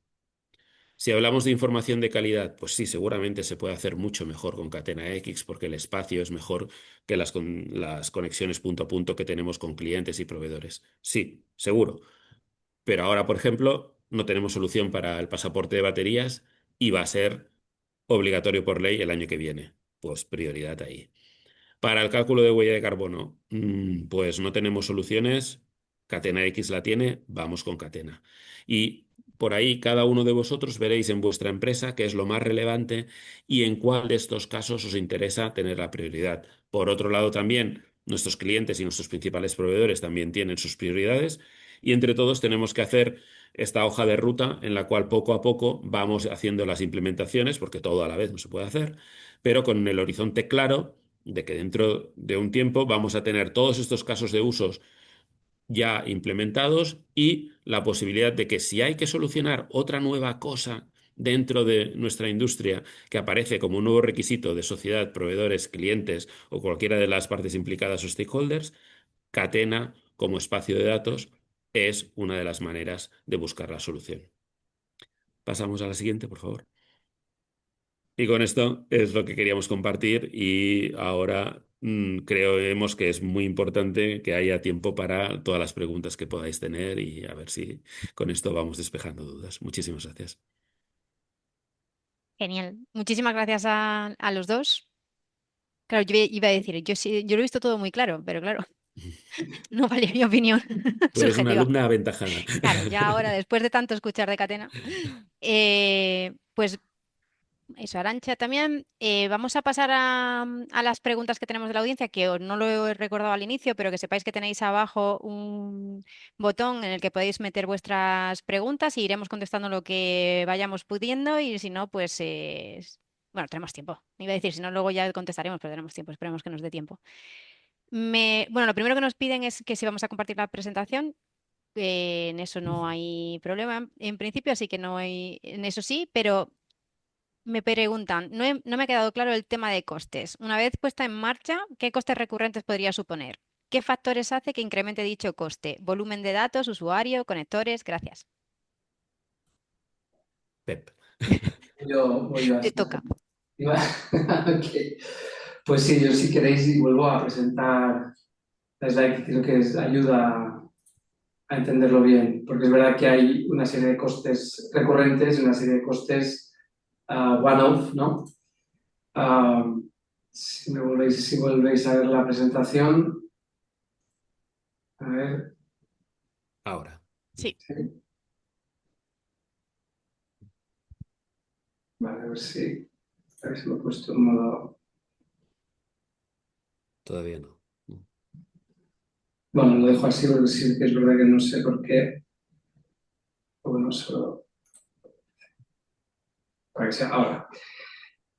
Speaker 4: Si hablamos de información de calidad, pues sí, seguramente se puede hacer mucho mejor con Catena X porque el espacio es mejor que las conexiones punto a punto que tenemos con clientes y proveedores. Sí, seguro. Pero ahora, por ejemplo, no tenemos solución para el pasaporte de baterías y va a ser obligatorio por ley el año que viene. Pues prioridad ahí. Para el cálculo de huella de carbono, pues no tenemos soluciones. Catena X la tiene, vamos con Catena. Y por ahí cada uno de vosotros veréis en vuestra empresa qué es lo más relevante y en cuál de estos casos os interesa tener la prioridad. Por otro lado, también nuestros clientes y nuestros principales proveedores también tienen sus prioridades y entre todos tenemos que hacer esta hoja de ruta en la cual poco a poco vamos haciendo las implementaciones, porque todo a la vez no se puede hacer, pero con el horizonte claro de que dentro de un tiempo vamos a tener todos estos casos de usos ya implementados y la posibilidad de que si hay que solucionar otra nueva cosa dentro de nuestra industria que aparece como un nuevo requisito de sociedad, proveedores, clientes o cualquiera de las partes implicadas o stakeholders, Catena como espacio de datos es una de las maneras de buscar la solución. Pasamos a la siguiente, por favor. Y con esto es lo que queríamos compartir y ahora creemos que es muy importante que haya tiempo para todas las preguntas que podáis tener y a ver si con esto vamos despejando dudas. Muchísimas gracias.
Speaker 5: Genial. Muchísimas gracias a los dos. Claro, yo iba a decir, yo lo he visto todo muy claro, pero claro, no vale mi opinión
Speaker 4: Tú eres una
Speaker 5: subjetiva.
Speaker 4: alumna aventajada.
Speaker 5: Claro, ya ahora, después de tanto escuchar de Catena, pues eso, Arantxa, también vamos a pasar a las preguntas que tenemos de la audiencia, que no lo he recordado al inicio, pero que sepáis que tenéis abajo un botón en el que podéis meter vuestras preguntas y iremos contestando lo que vayamos pudiendo y si no, pues bueno, tenemos tiempo. Iba a decir, si no, luego ya contestaremos, pero tenemos tiempo, esperemos que nos dé tiempo. Bueno, lo primero que nos piden es que si vamos a compartir la presentación. En eso no hay problema en principio, así que no hay, en eso sí, pero me preguntan, no me ha quedado claro el tema de costes. Una vez puesta en marcha, ¿qué costes recurrentes podría suponer? ¿Qué factores hace que incremente dicho coste? ¿Volumen de datos, usuario, conectores? Gracias.
Speaker 4: Pep.
Speaker 3: Voy yo
Speaker 5: Te
Speaker 3: así.
Speaker 5: toca.
Speaker 3: Ok. Pues sí, yo si queréis vuelvo a presentar la slide que creo que ayuda a entenderlo bien, porque es verdad que hay una serie de costes recurrentes y una serie de costes one-off, ¿no? Si volvéis a ver la presentación, a ver.
Speaker 4: Ahora.
Speaker 5: Sí.
Speaker 3: Vale, a ver si lo he puesto en modo...
Speaker 4: Todavía no.
Speaker 3: Bueno, lo dejo así porque sí que es verdad que no sé por qué. Bueno, solo... Para que sea ahora.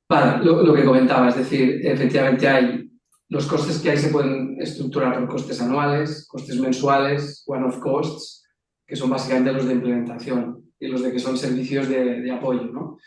Speaker 3: Vale, lo que comentaba, es decir, efectivamente hay los costes que hay se pueden estructurar por costes anuales, costes mensuales, one-off costs, que son básicamente los de implementación y los de que son servicios de apoyo, ¿no?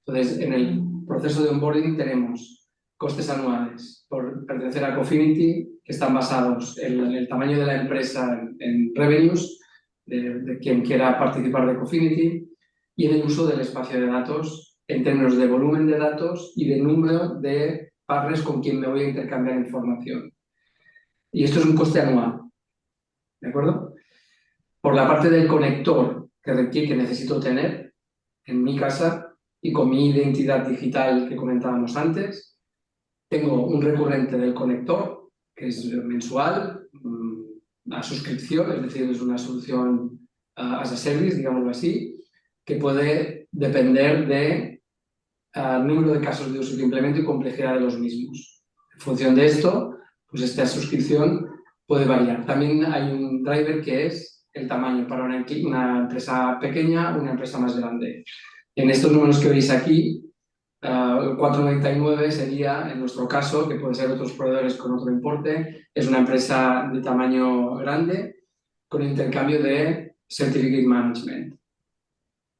Speaker 3: Entonces, en el proceso de onboarding tenemos costes anuales por pertenecer a Cofinity, que están basados en el tamaño de la empresa, en revenues, de quien quiera participar de Cofinity, y en el uso del espacio de datos en términos de volumen de datos y de número de partners con quien me voy a intercambiar información. Y esto es un coste anual, ¿de acuerdo? Por la parte del conector que necesito tener en mi casa y con mi identidad digital que comentábamos antes, tengo un recurrente del conector, que es mensual, a suscripción, es decir, es una solución as a service, digámoslo así, que puede depender de número de casos de uso que implemento y complejidad de los mismos. En función de esto, pues esta suscripción puede variar. También hay un driver que es el tamaño para una empresa pequeña o una empresa más grande. En estos números que veis aquí, El 4,99 sería, en nuestro caso, que puede ser otros proveedores con otro importe, es una empresa de tamaño grande con intercambio de Certificate Management.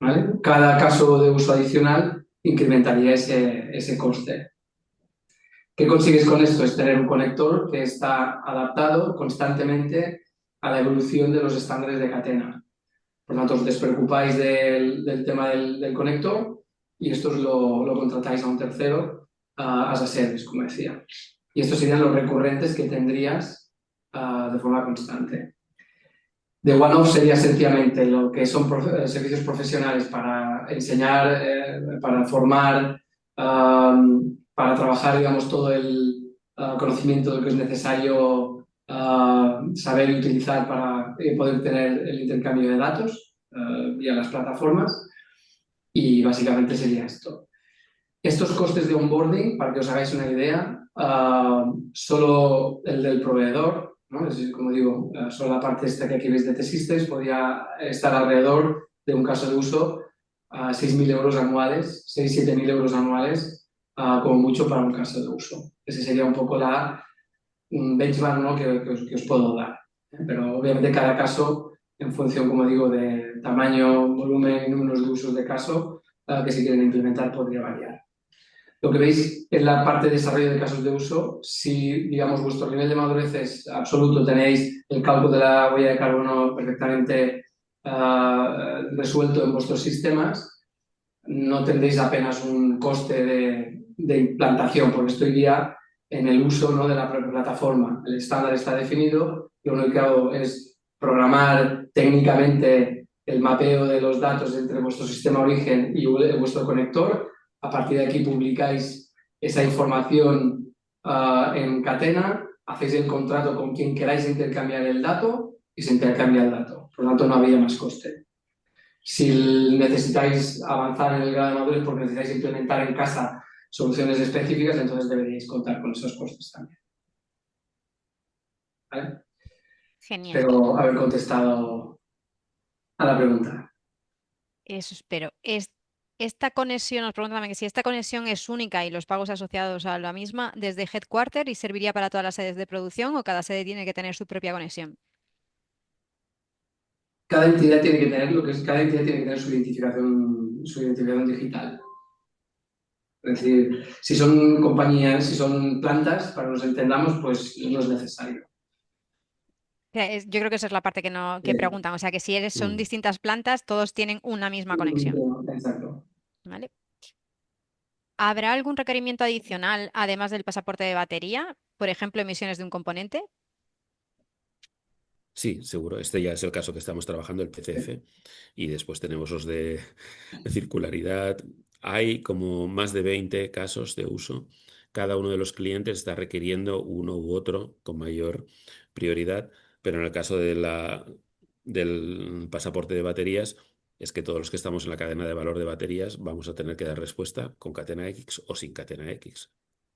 Speaker 3: ¿Vale? Cada caso de uso adicional incrementaría ese coste. ¿Qué consigues con esto? Es tener un conector que está adaptado constantemente a la evolución de los estándares de Catena. Por lo tanto, os despreocupáis del tema del conector y esto lo contratáis a un tercero, as a service, como decía. Y estos serían los recurrentes que tendrías de forma constante. De one-off sería sencillamente lo que son servicios profesionales para enseñar, para formar, para trabajar, digamos, todo el conocimiento de lo que es necesario saber y utilizar para poder tener el intercambio de datos vía las plataformas. Y básicamente sería esto. Estos costes de onboarding, para que os hagáis una idea, solo el del proveedor, ¿no? Es decir, como digo, solo la parte esta que aquí veis de T-Systems podría estar alrededor de un caso de uso a 6.000 euros anuales, 6-7.000 euros anuales, como mucho para un caso de uso. Ese sería un poco la benchmark, ¿no? que os puedo dar. Pero obviamente cada caso, en función, como digo, de tamaño, volumen, números de usos de caso, que se quieren implementar podría variar. Lo que veis en la parte de desarrollo de casos de uso, si, digamos, vuestro nivel de madurez es absoluto, tenéis el cálculo de la huella de carbono perfectamente resuelto en vuestros sistemas, no tendréis apenas un coste de implantación, porque esto iría en el uso, ¿no?, de la propia plataforma. El estándar está definido, lo único que hago es programar técnicamente el mapeo de los datos entre vuestro sistema origen y vuestro conector. A partir de aquí publicáis esa información en Catena, hacéis el contrato con quien queráis intercambiar el dato y se intercambia el dato. Por lo tanto, no había más coste. Si necesitáis avanzar en el grado de madurez porque necesitáis implementar en casa soluciones específicas, entonces deberíais contar con esos costes también. ¿Vale?
Speaker 5: Genial.
Speaker 3: Espero haber contestado a la pregunta.
Speaker 5: Eso espero. Esta conexión, nos preguntan también que si esta conexión es única y los pagos asociados a la misma desde Headquarter y serviría para todas las sedes de producción o cada sede tiene que tener su propia conexión.
Speaker 3: Cada entidad tiene que tener cada entidad tiene que tener su identificación digital. Es decir, si son compañías, si son plantas, para que nos entendamos, pues no es necesario.
Speaker 5: Yo creo que esa es la parte que preguntan. O sea, que si son distintas plantas, todos tienen una misma conexión.
Speaker 3: Exacto.
Speaker 5: ¿Vale? ¿Habrá algún requerimiento adicional además del pasaporte de batería? Por ejemplo, emisiones de un componente.
Speaker 4: Sí, seguro. Este ya es el caso que estamos trabajando, el PCF, y después tenemos los de circularidad. Hay como más de 20 casos de uso. Cada uno de los clientes está requiriendo uno u otro con mayor prioridad, pero en el caso del pasaporte de baterías, es que todos los que estamos en la cadena de valor de baterías vamos a tener que dar respuesta con cadena X o sin cadena X.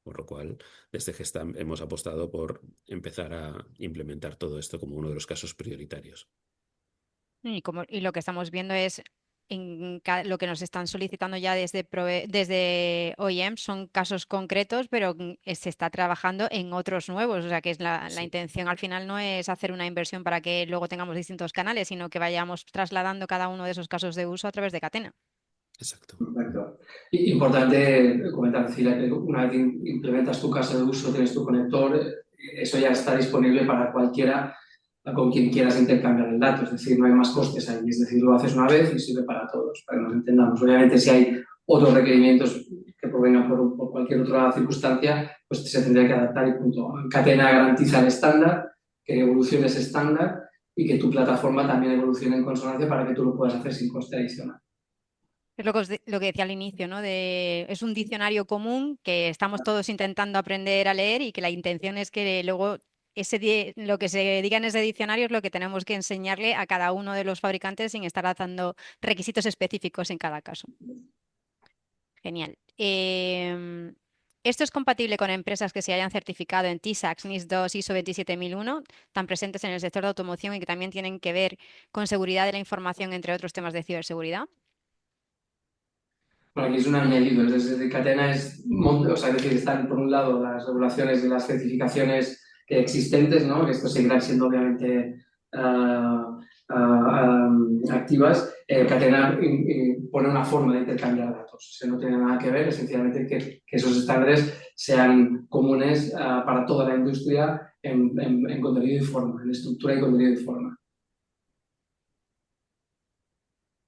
Speaker 4: Por lo cual, desde Gestamp hemos apostado por empezar a implementar todo esto como uno de los casos prioritarios.
Speaker 5: Y lo que estamos viendo es lo que nos están solicitando ya desde OEM son casos concretos, pero se está trabajando en otros nuevos. O sea, que es la
Speaker 4: Sí,
Speaker 5: intención al final no es hacer una inversión para que luego tengamos distintos canales, sino que vayamos trasladando cada uno de esos casos de uso a través de Catena.
Speaker 4: exacto.
Speaker 3: Correcto. Importante comentar, Cecilia, que una vez implementas tu caso de uso, tienes tu conector, eso ya está disponible para cualquiera con quien quieras intercambiar el dato. Es decir, no hay más costes ahí. Es decir, lo haces una vez y sirve para todos, para que nos entendamos. Obviamente, si hay otros requerimientos que provengan por cualquier otra circunstancia, pues se tendría que adaptar y punto. Catena garantiza el estándar, que evolucione ese estándar y que tu plataforma también evolucione en consonancia para que tú lo puedas hacer sin coste adicional.
Speaker 5: Es lo que decía al inicio, ¿no? Es un diccionario común que estamos todos intentando aprender a leer y que la intención es que luego lo que se diga en ese diccionario es lo que tenemos que enseñarle a cada uno de los fabricantes sin estar dando requisitos específicos en cada caso. Genial. Esto es compatible con empresas que se hayan certificado en TISAX, NIS2, ISO 27001, tan presentes en el sector de automoción y que también tienen que ver con seguridad de la información, entre otros temas de ciberseguridad.
Speaker 3: Bueno, aquí es un añadido, es decir, Catena o sea, es decir, están por un lado las regulaciones y las certificaciones existentes, ¿no? Que esto seguirán siendo obviamente activas. Catena pone una forma de intercambiar datos, o sea, no tiene nada que ver, esencialmente que esos estándares sean comunes para toda la industria en contenido y forma, en estructura y contenido y forma.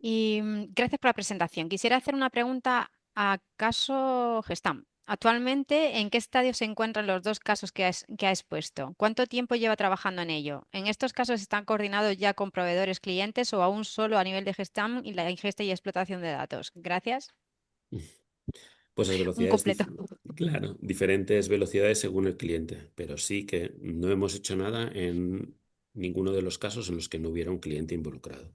Speaker 5: Y gracias por la presentación. Quisiera hacer una pregunta a caso Gestam. Actualmente, ¿en qué estadio se encuentran los dos casos que ha expuesto? ¿Cuánto tiempo lleva trabajando en ello? ¿En estos casos están coordinados ya con proveedores clientes o aún solo a nivel de Gestam y la ingesta y explotación de datos? Gracias.
Speaker 4: Pues las
Speaker 5: Un
Speaker 4: velocidades,
Speaker 5: completo.
Speaker 4: claro, diferentes velocidades según el cliente, pero sí que no hemos hecho nada en ninguno de los casos en los que no hubiera un cliente involucrado.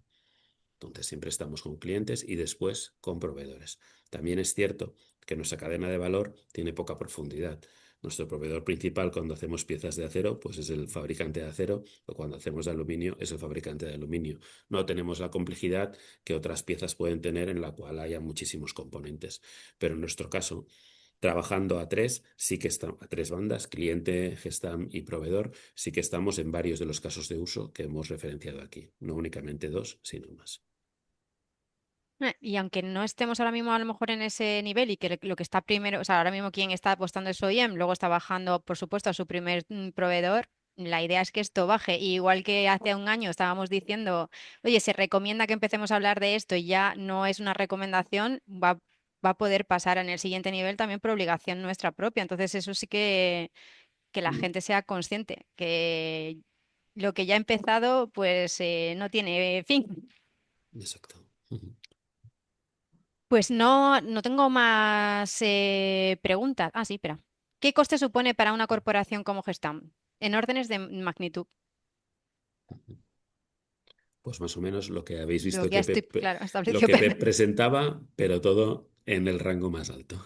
Speaker 4: Entonces siempre estamos con clientes y después con proveedores. También es cierto que nuestra cadena de valor tiene poca profundidad. Nuestro proveedor principal cuando hacemos piezas de acero, pues es el fabricante de acero, o cuando hacemos de aluminio es el fabricante de aluminio. No tenemos la complejidad que otras piezas pueden tener en la cual haya muchísimos componentes. Pero en nuestro caso, trabajando a tres, sí que estamos a tres bandas, cliente, Gestam y proveedor, sí que estamos en varios de los casos de uso que hemos referenciado aquí. No únicamente dos, sino más.
Speaker 5: Y aunque no estemos ahora mismo a lo mejor en ese nivel y que lo que está primero, o sea, ahora mismo quien está apostando es OEM, luego está bajando, por supuesto, a su primer proveedor, la idea es que esto baje. Y igual que hace un año estábamos diciendo, oye, se recomienda que empecemos a hablar de esto y ya no es una recomendación, va a poder pasar en el siguiente nivel también por obligación nuestra propia. Entonces, eso sí que la gente sea consciente, que lo que ya ha empezado, pues no tiene fin.
Speaker 4: Exacto.
Speaker 5: Pues no, no tengo más preguntas. Ah, sí, espera. ¿Qué coste supone para una corporación como Gestam? En órdenes de magnitud.
Speaker 4: Pues más o menos lo que habéis
Speaker 5: Lo
Speaker 4: visto
Speaker 5: que ya
Speaker 4: que
Speaker 5: estoy, claro,
Speaker 4: lo
Speaker 5: establecido.
Speaker 4: que Pep presentaba, pero todo en el rango más alto.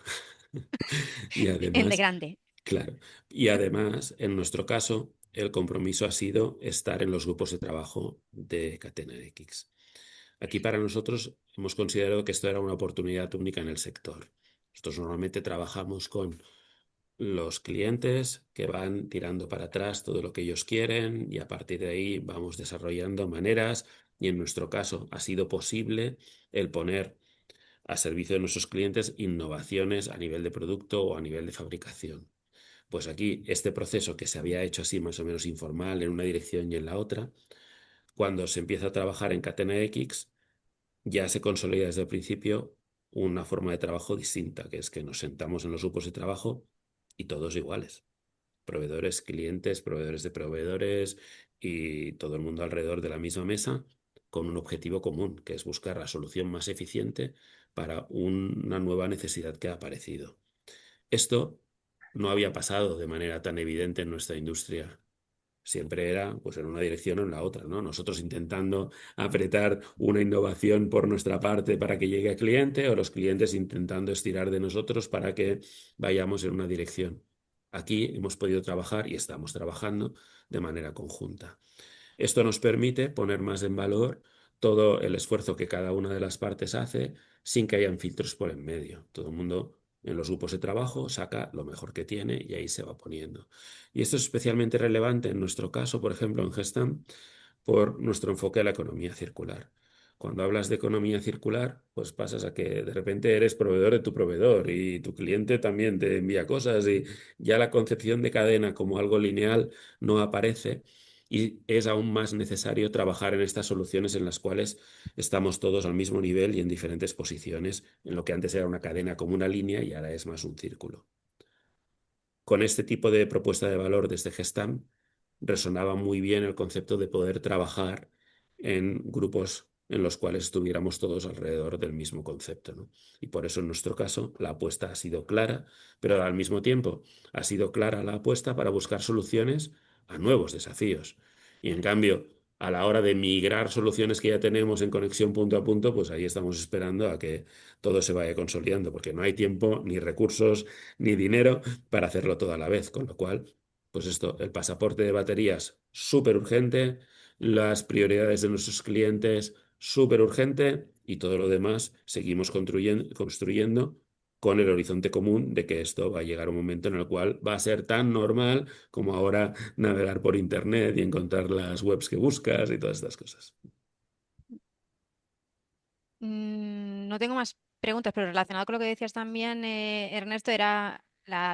Speaker 4: Y
Speaker 5: En de
Speaker 4: además,
Speaker 5: grande.
Speaker 4: claro, y además, en nuestro caso, el compromiso ha sido estar en los grupos de trabajo de Catena X. Aquí para nosotros hemos considerado que esto era una oportunidad única en el sector. Nosotros normalmente trabajamos con los clientes que van tirando para atrás todo lo que ellos quieren y a partir de ahí vamos desarrollando maneras y en nuestro caso ha sido posible el poner a servicio de nuestros clientes innovaciones a nivel de producto o a nivel de fabricación. Pues aquí este proceso que se había hecho así más o menos informal en una dirección y en la otra, cuando se empieza a trabajar en Catena X, ya se consolida desde el principio una forma de trabajo distinta, que es que nos sentamos en los grupos de trabajo y todos iguales. Proveedores, clientes, proveedores de proveedores y todo el mundo alrededor de la misma mesa con un objetivo común, que es buscar la solución más eficiente para una nueva necesidad que ha aparecido. Esto no había pasado de manera tan evidente en nuestra industria. Siempre era pues en una dirección o en la otra, ¿no? Nosotros intentando apretar una innovación por nuestra parte para que llegue al cliente o los clientes intentando estirar de nosotros para que vayamos en una dirección. Aquí hemos podido trabajar y estamos trabajando de manera conjunta. Esto nos permite poner más en valor todo el esfuerzo que cada una de las partes hace sin que hayan filtros por en medio. Todo el mundo en los grupos de trabajo saca lo mejor que tiene y ahí se va poniendo. Y esto es especialmente relevante en nuestro caso, por ejemplo, en Gestam, por nuestro enfoque a la economía circular. Cuando hablas de economía circular, pues pasas a que de repente eres proveedor de tu proveedor y tu cliente también te envía cosas y ya la concepción de cadena como algo lineal no aparece y es aún más necesario trabajar en estas soluciones en las cuales estamos todos al mismo nivel y en diferentes posiciones, en lo que antes era una cadena como una línea y ahora es más un círculo. Con este tipo de propuesta de valor desde Gestam resonaba muy bien el concepto de poder trabajar en grupos en los cuales estuviéramos todos alrededor del mismo concepto, ¿no? Y por eso en nuestro caso la apuesta ha sido clara, pero al mismo tiempo ha sido clara la apuesta para buscar soluciones a nuevos desafíos. Y en cambio, a la hora de migrar soluciones que ya tenemos en conexión punto a punto, pues ahí estamos esperando a que todo se vaya consolidando, porque no hay tiempo, ni recursos, ni dinero para hacerlo todo a la vez, con lo cual, pues esto, el pasaporte de baterías súper urgente, las prioridades de nuestros clientes súper urgente y todo lo demás seguimos construyendo con el horizonte común de que esto va a llegar a un momento en el cual va a ser tan normal como ahora navegar por Internet y encontrar las webs que buscas y todas estas cosas.
Speaker 5: No tengo más preguntas, pero relacionado con lo que decías también, Ernesto, era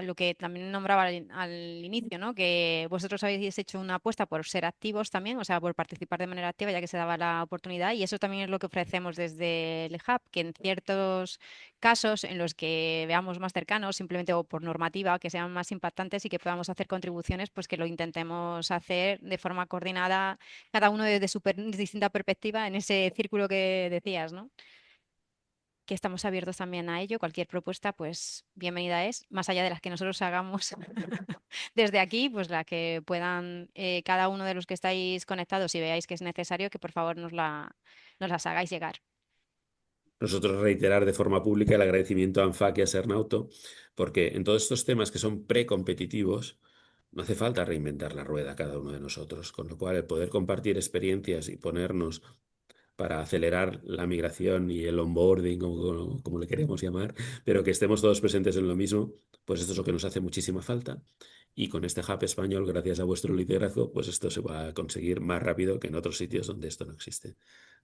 Speaker 5: lo que también nombraba al inicio, ¿no? Que vosotros habéis hecho una apuesta por ser activos también, o sea, por participar de manera activa ya que se daba la oportunidad, y eso también es lo que ofrecemos desde el Hub, que en ciertos casos en los que veamos más cercanos, simplemente o por normativa, que sean más impactantes y que podamos hacer contribuciones, pues que lo intentemos hacer de forma coordinada, cada uno desde su distinta perspectiva en ese círculo que decías, ¿no? Que estamos abiertos también a ello. Cualquier propuesta, pues bienvenida es, más allá de las que nosotros hagamos desde aquí, pues la que puedan cada uno de los que estáis conectados, si veáis que es necesario, que por favor nos las hagáis llegar.
Speaker 4: Nosotros reiterar de forma pública el agradecimiento a ANFAC y a Sernauto, porque en todos estos temas que son precompetitivos, no hace falta reinventar la rueda cada uno de nosotros, con lo cual el poder compartir experiencias y ponernos para acelerar la migración y el onboarding, como le queremos llamar, pero que estemos todos presentes en lo mismo, pues esto es lo que nos hace muchísima falta. Y con este hub español, gracias a vuestro liderazgo, pues esto se va a conseguir más rápido que en otros sitios donde esto no existe.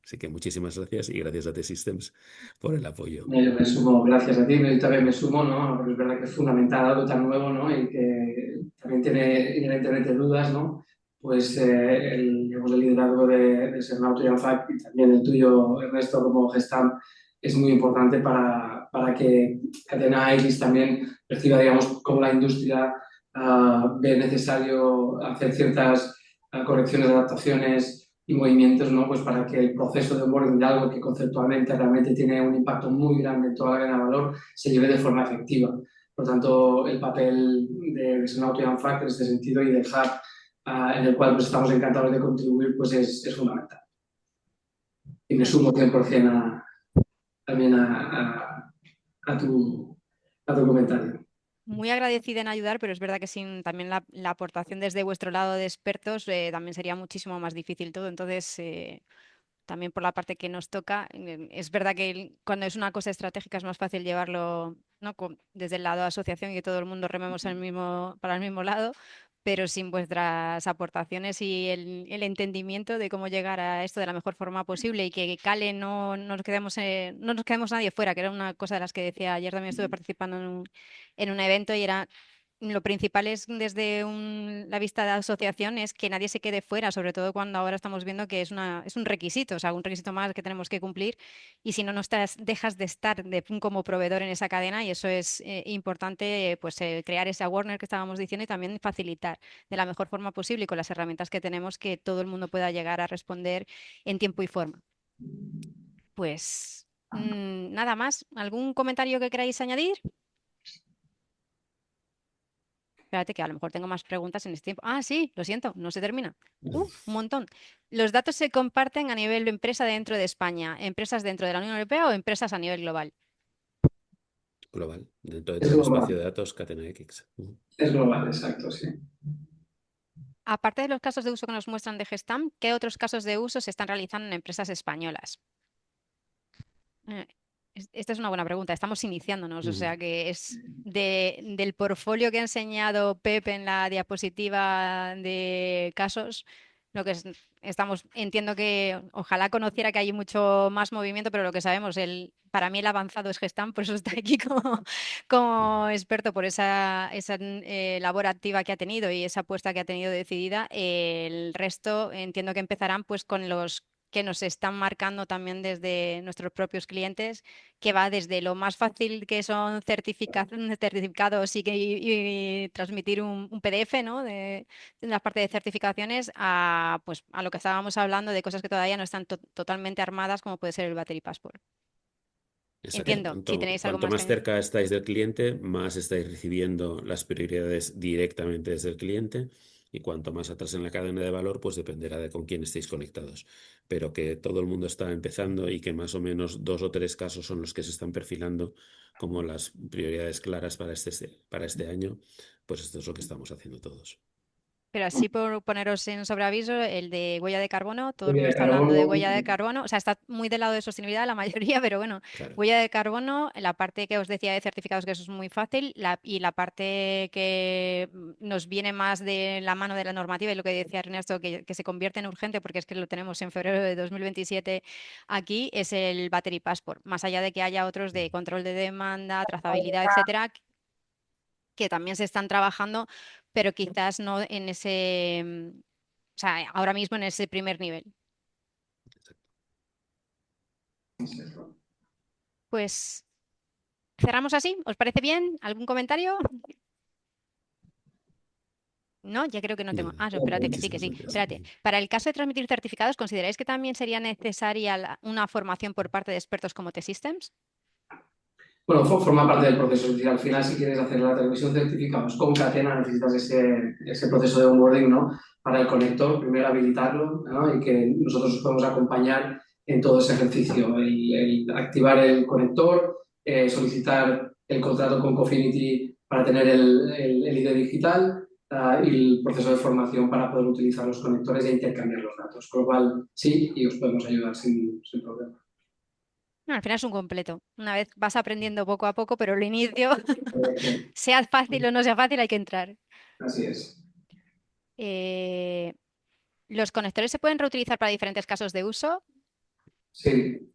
Speaker 4: Así que muchísimas gracias y gracias a T-Systems por el apoyo.
Speaker 3: Yo me sumo, gracias a ti, yo también me sumo, ¿no? Porque es verdad que es fundamental algo tan nuevo, ¿no? Y que también tiene inherentemente dudas, ¿no? Pues digamos, el liderazgo de Sernauto y ANFAC y también el tuyo, Ernesto, como Gestam, es muy importante para que Catena X también perciba, digamos, cómo la industria ve necesario hacer ciertas correcciones, adaptaciones y movimientos, ¿no? Pues para que el proceso de onboarding de algo que conceptualmente realmente tiene un impacto muy grande en toda la cadena de valor se lleve de forma efectiva. Por tanto, el papel de Sonauto y ANFAC en este sentido y del Hub en el cual pues, estamos encantados de contribuir pues es fundamental. Y me sumo 100% también a tu comentario.
Speaker 5: Muy agradecida en ayudar, pero es verdad que sin también la aportación desde vuestro lado de expertos también sería muchísimo más difícil todo. Entonces, también por la parte que nos toca, es verdad que cuando es una cosa estratégica es más fácil llevarlo, ¿no? Desde el lado de asociación y que todo el mundo rememos para el mismo lado, pero sin vuestras aportaciones y el entendimiento de cómo llegar a esto de la mejor forma posible y que cale, no nos quedemos nadie fuera, que era una cosa de las que decía ayer. También estuve participando en un evento y era lo principal es desde la vista de asociación es que nadie se quede fuera, sobre todo cuando ahora estamos viendo que es un requisito, o sea, un requisito más que tenemos que cumplir, y si no, dejas de estar como proveedor en esa cadena, y eso es importante, pues crear ese awareness que estábamos diciendo y también facilitar de la mejor forma posible y con las herramientas que tenemos que todo el mundo pueda llegar a responder en tiempo y forma. Pues nada más. ¿Algún comentario que queráis añadir? Espérate que a lo mejor tengo más preguntas en este tiempo. Ah, sí, lo siento, no se termina. Un montón. ¿Los datos se comparten a nivel de empresa dentro de España, empresas dentro de la Unión Europea o empresas a nivel global?
Speaker 4: Global, dentro de
Speaker 3: Es
Speaker 4: todo el espacio
Speaker 3: global,
Speaker 4: de datos Catena X.
Speaker 3: es global, exacto, sí.
Speaker 5: Aparte de los casos de uso que nos muestran de Gestam, ¿qué otros casos de uso se están realizando en empresas españolas? Esta es una buena pregunta. Estamos iniciándonos, o sea que es del portfolio que ha enseñado Pep en la diapositiva de casos, lo que entiendo que ojalá conociera que hay mucho más movimiento, pero lo que sabemos, para mí el avanzado es Gestam, por eso está aquí como experto por esa labor activa que ha tenido y esa apuesta que ha tenido decidida. El resto entiendo que empezarán pues con los que nos están marcando también desde nuestros propios clientes, que va desde lo más fácil que son certificados y transmitir un PDF, ¿no? de la parte de certificaciones pues, a lo que estábamos hablando de cosas que todavía no están totalmente armadas, como puede ser el Battery Passport.
Speaker 4: Exacto.
Speaker 5: Entiendo, si tenéis algo
Speaker 4: Cuanto
Speaker 5: más
Speaker 4: más
Speaker 5: que añadir.
Speaker 4: cerca estáis del cliente, más estáis recibiendo las prioridades directamente desde el cliente. Y cuanto más atrás en la cadena de valor, pues dependerá de con quién estéis conectados. Pero que todo el mundo está empezando y que más o menos 2 o 3 casos son los que se están perfilando como las prioridades claras para este año, pues esto es lo que estamos haciendo todos.
Speaker 5: Pero así por poneros en sobreaviso, el de huella de carbono, todo el
Speaker 3: Huella
Speaker 5: mundo
Speaker 3: de
Speaker 5: está hablando de
Speaker 3: carbono,
Speaker 5: huella de carbono, o sea, está muy del lado de sostenibilidad la mayoría, pero bueno,
Speaker 4: Claro.
Speaker 5: huella de carbono, la parte que os decía de certificados, que eso es muy fácil, y la parte que nos viene más de la mano de la normativa y lo que decía Ernesto, que se convierte en urgente, porque es que lo tenemos en febrero de 2027 aquí, es el Battery Passport, más allá de que haya otros de control de demanda, trazabilidad, etcétera, que también se están trabajando, pero quizás no en ese, o sea, ahora mismo en ese primer nivel. Pues cerramos así, ¿os parece bien? ¿Algún comentario? No, ya creo que no tengo.
Speaker 4: No,
Speaker 5: Ah, no, espérate, que sí, que
Speaker 4: muchísimas
Speaker 5: sí.
Speaker 4: gracias.
Speaker 5: Espérate. Para el caso de transmitir certificados, ¿consideráis que también sería necesaria una formación por parte de expertos como T-Systems?
Speaker 3: Bueno, forma parte del proceso. Es decir, al final, si quieres hacer la transmisión de certificados con Catena, necesitas ese proceso de onboarding, ¿no? Para el conector, primero habilitarlo, ¿no? Y que nosotros os podemos acompañar en todo ese ejercicio. El activar el conector, solicitar el contrato con Cofinity para tener el ID digital, y el proceso de formación para poder utilizar los conectores e intercambiar los datos. Con lo cual, sí, y os podemos ayudar sin problema.
Speaker 5: No, al final es un completo. Una vez vas aprendiendo poco a poco, pero al inicio, sea fácil o no sea fácil, hay que entrar.
Speaker 3: Así es.
Speaker 5: Eh, ¿Los conectores se pueden reutilizar para diferentes casos de uso?
Speaker 3: Sí.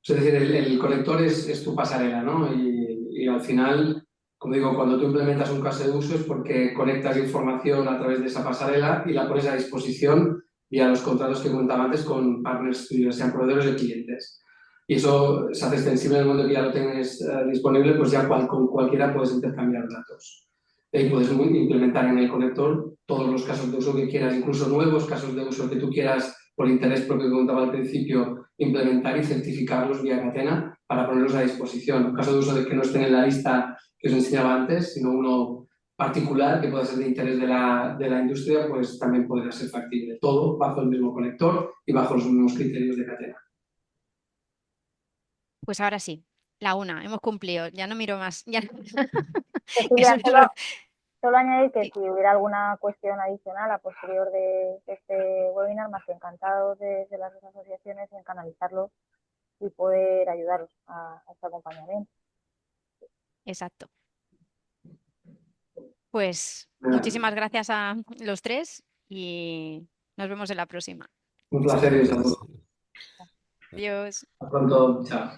Speaker 3: Es decir, el conector es tu pasarela, ¿no? Y al final, como digo, cuando tú implementas un caso de uso es porque conectas información a través de esa pasarela y la pones a disposición vía los contratos que comentaba antes con partners tuyos, sean proveedores o clientes. Y eso se hace extensible en el momento que ya lo tienes disponible, pues ya con cualquiera puedes intercambiar datos. Y puedes implementar en el conector todos los casos de uso que quieras, incluso nuevos casos de uso que tú quieras por interés propio que contaba al principio, implementar y certificarlos vía Catena para ponerlos a disposición. En caso de uso de que no estén en la lista que os enseñaba antes, sino uno particular que pueda ser de interés de la industria, pues también podrá ser factible. Todo bajo el mismo conector y bajo los mismos criterios de Catena.
Speaker 5: Pues ahora sí, la una, hemos cumplido, ya no miro más. Ya...
Speaker 2: Cecilia,
Speaker 5: Eso es lo-
Speaker 2: solo añadir que
Speaker 5: Sí,
Speaker 2: si hubiera alguna cuestión adicional a posterior de este webinar, más que encantados de las dos asociaciones en canalizarlos y poder ayudaros a este acompañamiento.
Speaker 5: exacto. Pues muchísimas gracias a los tres y nos vemos en la próxima.
Speaker 3: Un
Speaker 4: Muchas
Speaker 3: placer y un
Speaker 4: gracias.
Speaker 3: saludo.
Speaker 5: Adiós.
Speaker 3: Hasta pronto. Chao.